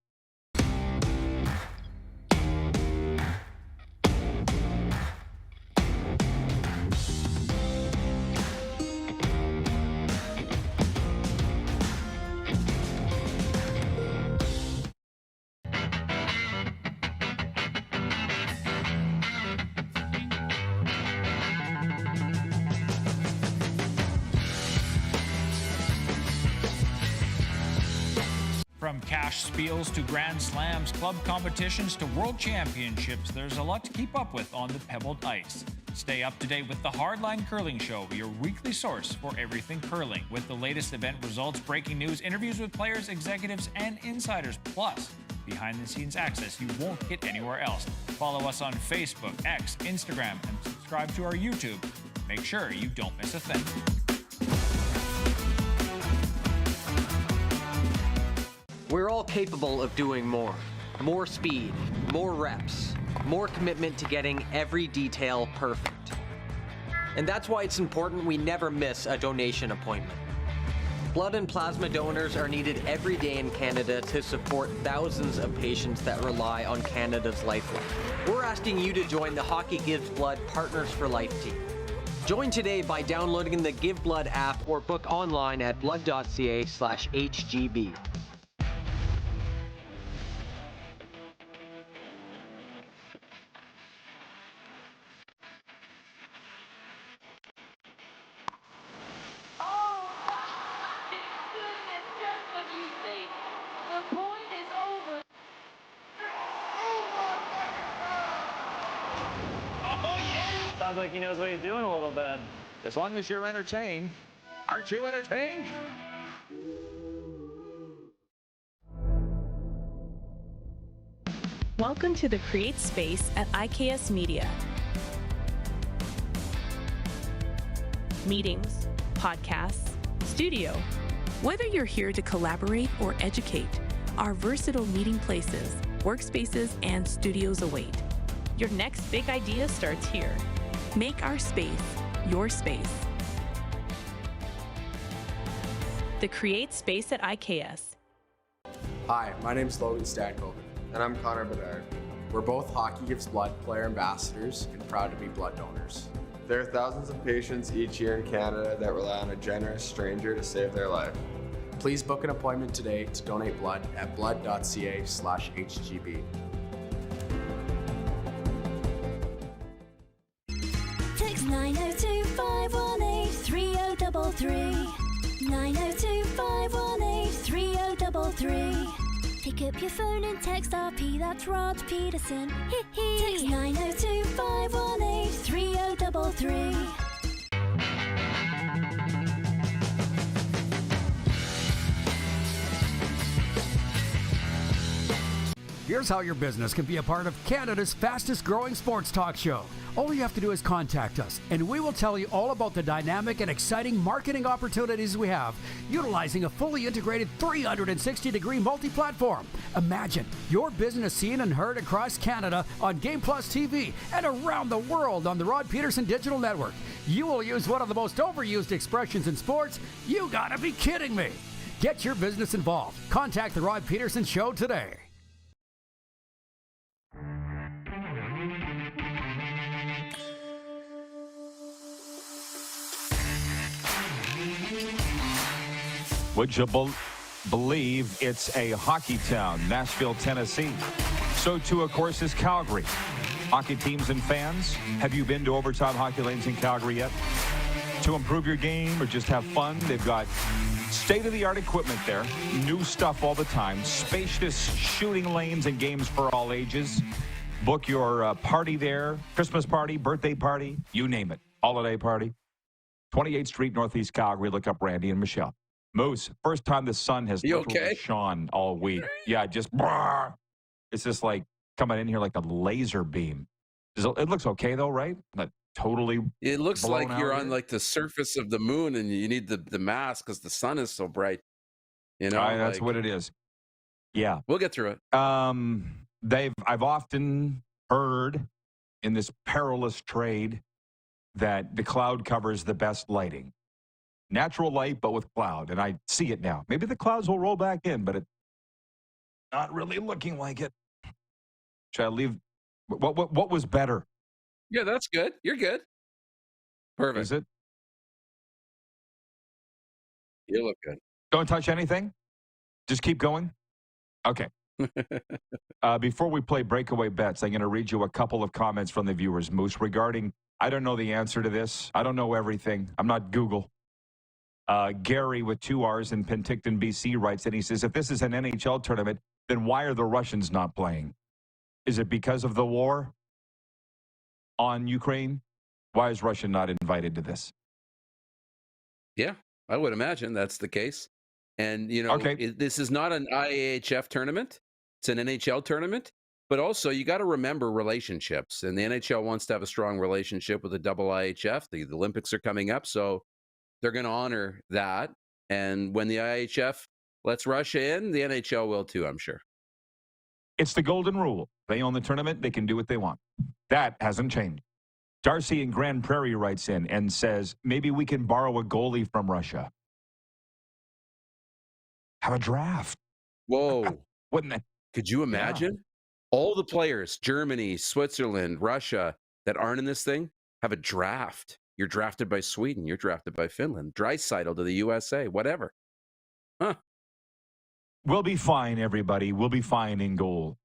From cash spiels to Grand Slams, club competitions to world championships, there's a lot to keep up with on the pebbled ice. Stay up to date with the Hardline Curling Show, your weekly source for everything curling, with the latest event results, breaking news, interviews with players, executives, and insiders, plus behind-the-scenes access you won't get anywhere else. Follow us on Facebook, X, Instagram, and subscribe to our YouTube. Make sure you don't miss a thing. We're all capable of doing more. More speed, more reps, more commitment to getting every detail perfect. And that's why it's important we never miss a donation appointment. Blood and plasma donors are needed every day in Canada to support thousands of patients that rely on Canada's lifeline. We're asking you to join the Hockey Gives Blood Partners for Life team. Join today by downloading the Give Blood app or book online at blood.ca/HGB. Sounds like he knows what he's doing a little bit. As long as you're entertained. Aren't you entertained? Welcome to the Create Space at IKS Media. Meetings, podcasts, studio. Whether you're here to collaborate or educate, our versatile meeting places, workspaces, and studios await. Your next big idea starts here. Make our space your space. The Create Space at IKS. Hi, my name's Logan Stankoven. And I'm Connor Bedard. We're both Hockey Gives Blood player ambassadors and proud to be blood donors. There are thousands of patients each year in Canada that rely on a generous stranger to save their life. Please book an appointment today to donate blood at blood.ca/HGB. Text 902-518-3033. 902-518-3033. Pick up your phone and text RP, that's Rod Pedersen. Text 902-518-3033. Here's how your business can be a part of Canada's fastest growing sports talk show. All you have to do is contact us, and we will tell you all about the dynamic and exciting marketing opportunities we have, utilizing a fully integrated 360-degree multi-platform. Imagine your business seen and heard across Canada on Game Plus TV and around the world on the Rod Pedersen Digital Network. You will use one of the most overused expressions in sports. You gotta be kidding me. Get your business involved. Contact the Rod Pedersen Show today. Would you believe it's a hockey town, Nashville, Tennessee? So too, of course, is Calgary. Hockey teams and fans, have you been to Overtime Hockey Lanes in Calgary yet? To improve your game or just have fun, they've got state-of-the-art equipment there, new stuff all the time, spacious shooting lanes and games for all ages. Book your party there, Christmas party, birthday party, you name it, holiday party. 28th Street, Northeast Calgary. Look up Randy and Michelle. Moose, first time the sun has shone all week. Yeah, just it's just like coming in here like a laser beam. It looks okay though, right? Not totally. It looks like you're on here. like the surface of the moon, and you need the mask because the sun is so bright. You know, That's what it is. Yeah, we'll get through it. I've often heard in this perilous trade that the cloud covers the best lighting. Natural light, but with cloud, and I see it now. Maybe the clouds will roll back in, but it's not really looking like it. Should I leave? What was better? Yeah, that's good. You're good. Perfect. Is it? You look good. Don't touch anything? Just keep going? Okay. Before we play breakaway bets, I'm going to read you a couple of comments from the viewers, Moose, regarding, I don't know the answer to this. I don't know everything. I'm not Google. Gary with 2 R's in Penticton, BC writes, and he says, if this is an NHL tournament, then why are the Russians not playing? Is it because of the war on Ukraine? Why is Russia not invited to this? Yeah, I would imagine that's the case. And, this is not an IAHF tournament. It's an NHL tournament. But also, you got to remember relationships. And the NHL wants to have a strong relationship with the IIHF. The Olympics are coming up, so they're going to honor that. And when the IHF lets Russia in, the NHL will too, I'm sure. It's the golden rule. They own the tournament. They can do what they want. That hasn't changed. Darcy in Grand Prairie writes in and says, maybe we can borrow a goalie from Russia. Have a draft. Whoa. Wouldn't that? Could you imagine? All the players, Germany, Switzerland, Russia, that aren't in this thing, have a draft. You're drafted by Sweden. You're drafted by Finland. Draisaitl to the USA, whatever. Huh. We'll be fine, everybody. We'll be fine in goal.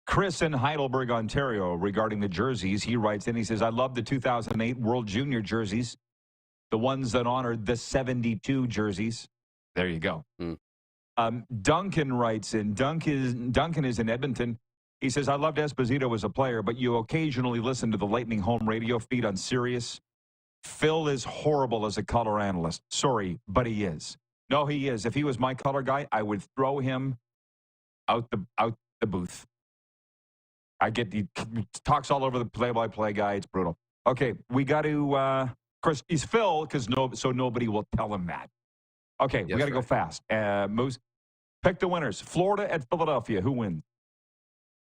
Chris in Heidelberg, Ontario, regarding the jerseys, he writes in, he says, I love the 2008 World Junior jerseys, the ones that honored the 72 jerseys. There you go. Duncan writes in, Duncan is in Edmonton. He says, I loved Esposito as a player, but you occasionally listen to the Lightning home radio feed on Sirius. Phil is horrible as a color analyst. Sorry, but he is. No, he is. If he was my color guy, I would throw him out the booth. He talks all over the play-by-play guy. It's brutal. Okay, we got to, of course, he's Phil, so nobody will tell him that. Okay, we got to go fast. Moose, pick the winners. Florida at Philadelphia. Who wins?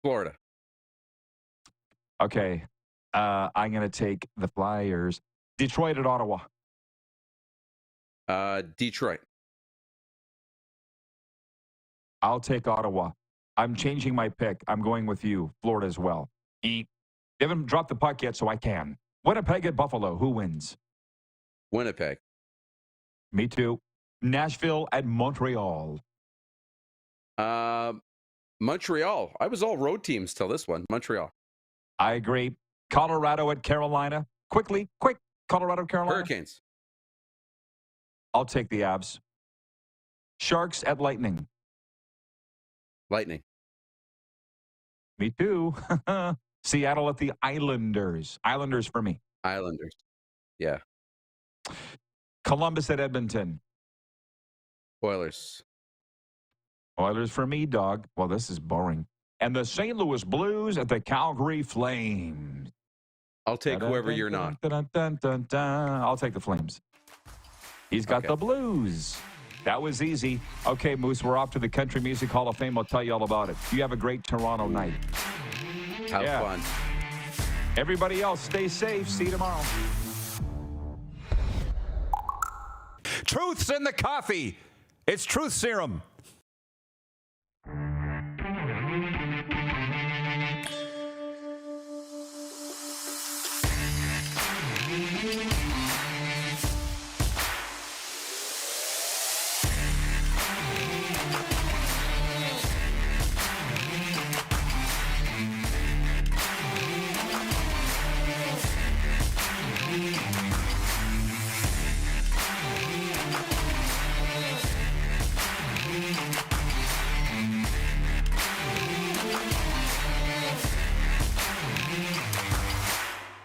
Florida. Okay, I'm going to take the Flyers. Detroit at Ottawa. Detroit. I'll take Ottawa. I'm changing my pick. I'm going with you. Florida as well. They haven't dropped the puck yet, so I can. Winnipeg at Buffalo. Who wins? Winnipeg. Me too. Nashville at Montreal. Montreal. I was all road teams till this one. Montreal. I agree. Colorado at Carolina. Quick. Colorado, Carolina. Hurricanes. I'll take the Avs. Sharks at Lightning. Lightning. Me too. Seattle at the Islanders. Islanders for me. Islanders. Yeah. Columbus at Edmonton. Oilers. Oilers for me, dog. Well, this is boring. And the St. Louis Blues at the Calgary Flames. I'll take whoever you're not. I'll take the Flames. He's got the Blues. That was easy. Okay, Moose, we're off to the Country Music Hall of Fame. I'll tell you all about it. You have a great Toronto night. Have fun. Everybody else, stay safe. See you tomorrow. Truth's in the coffee. It's Truth Serum.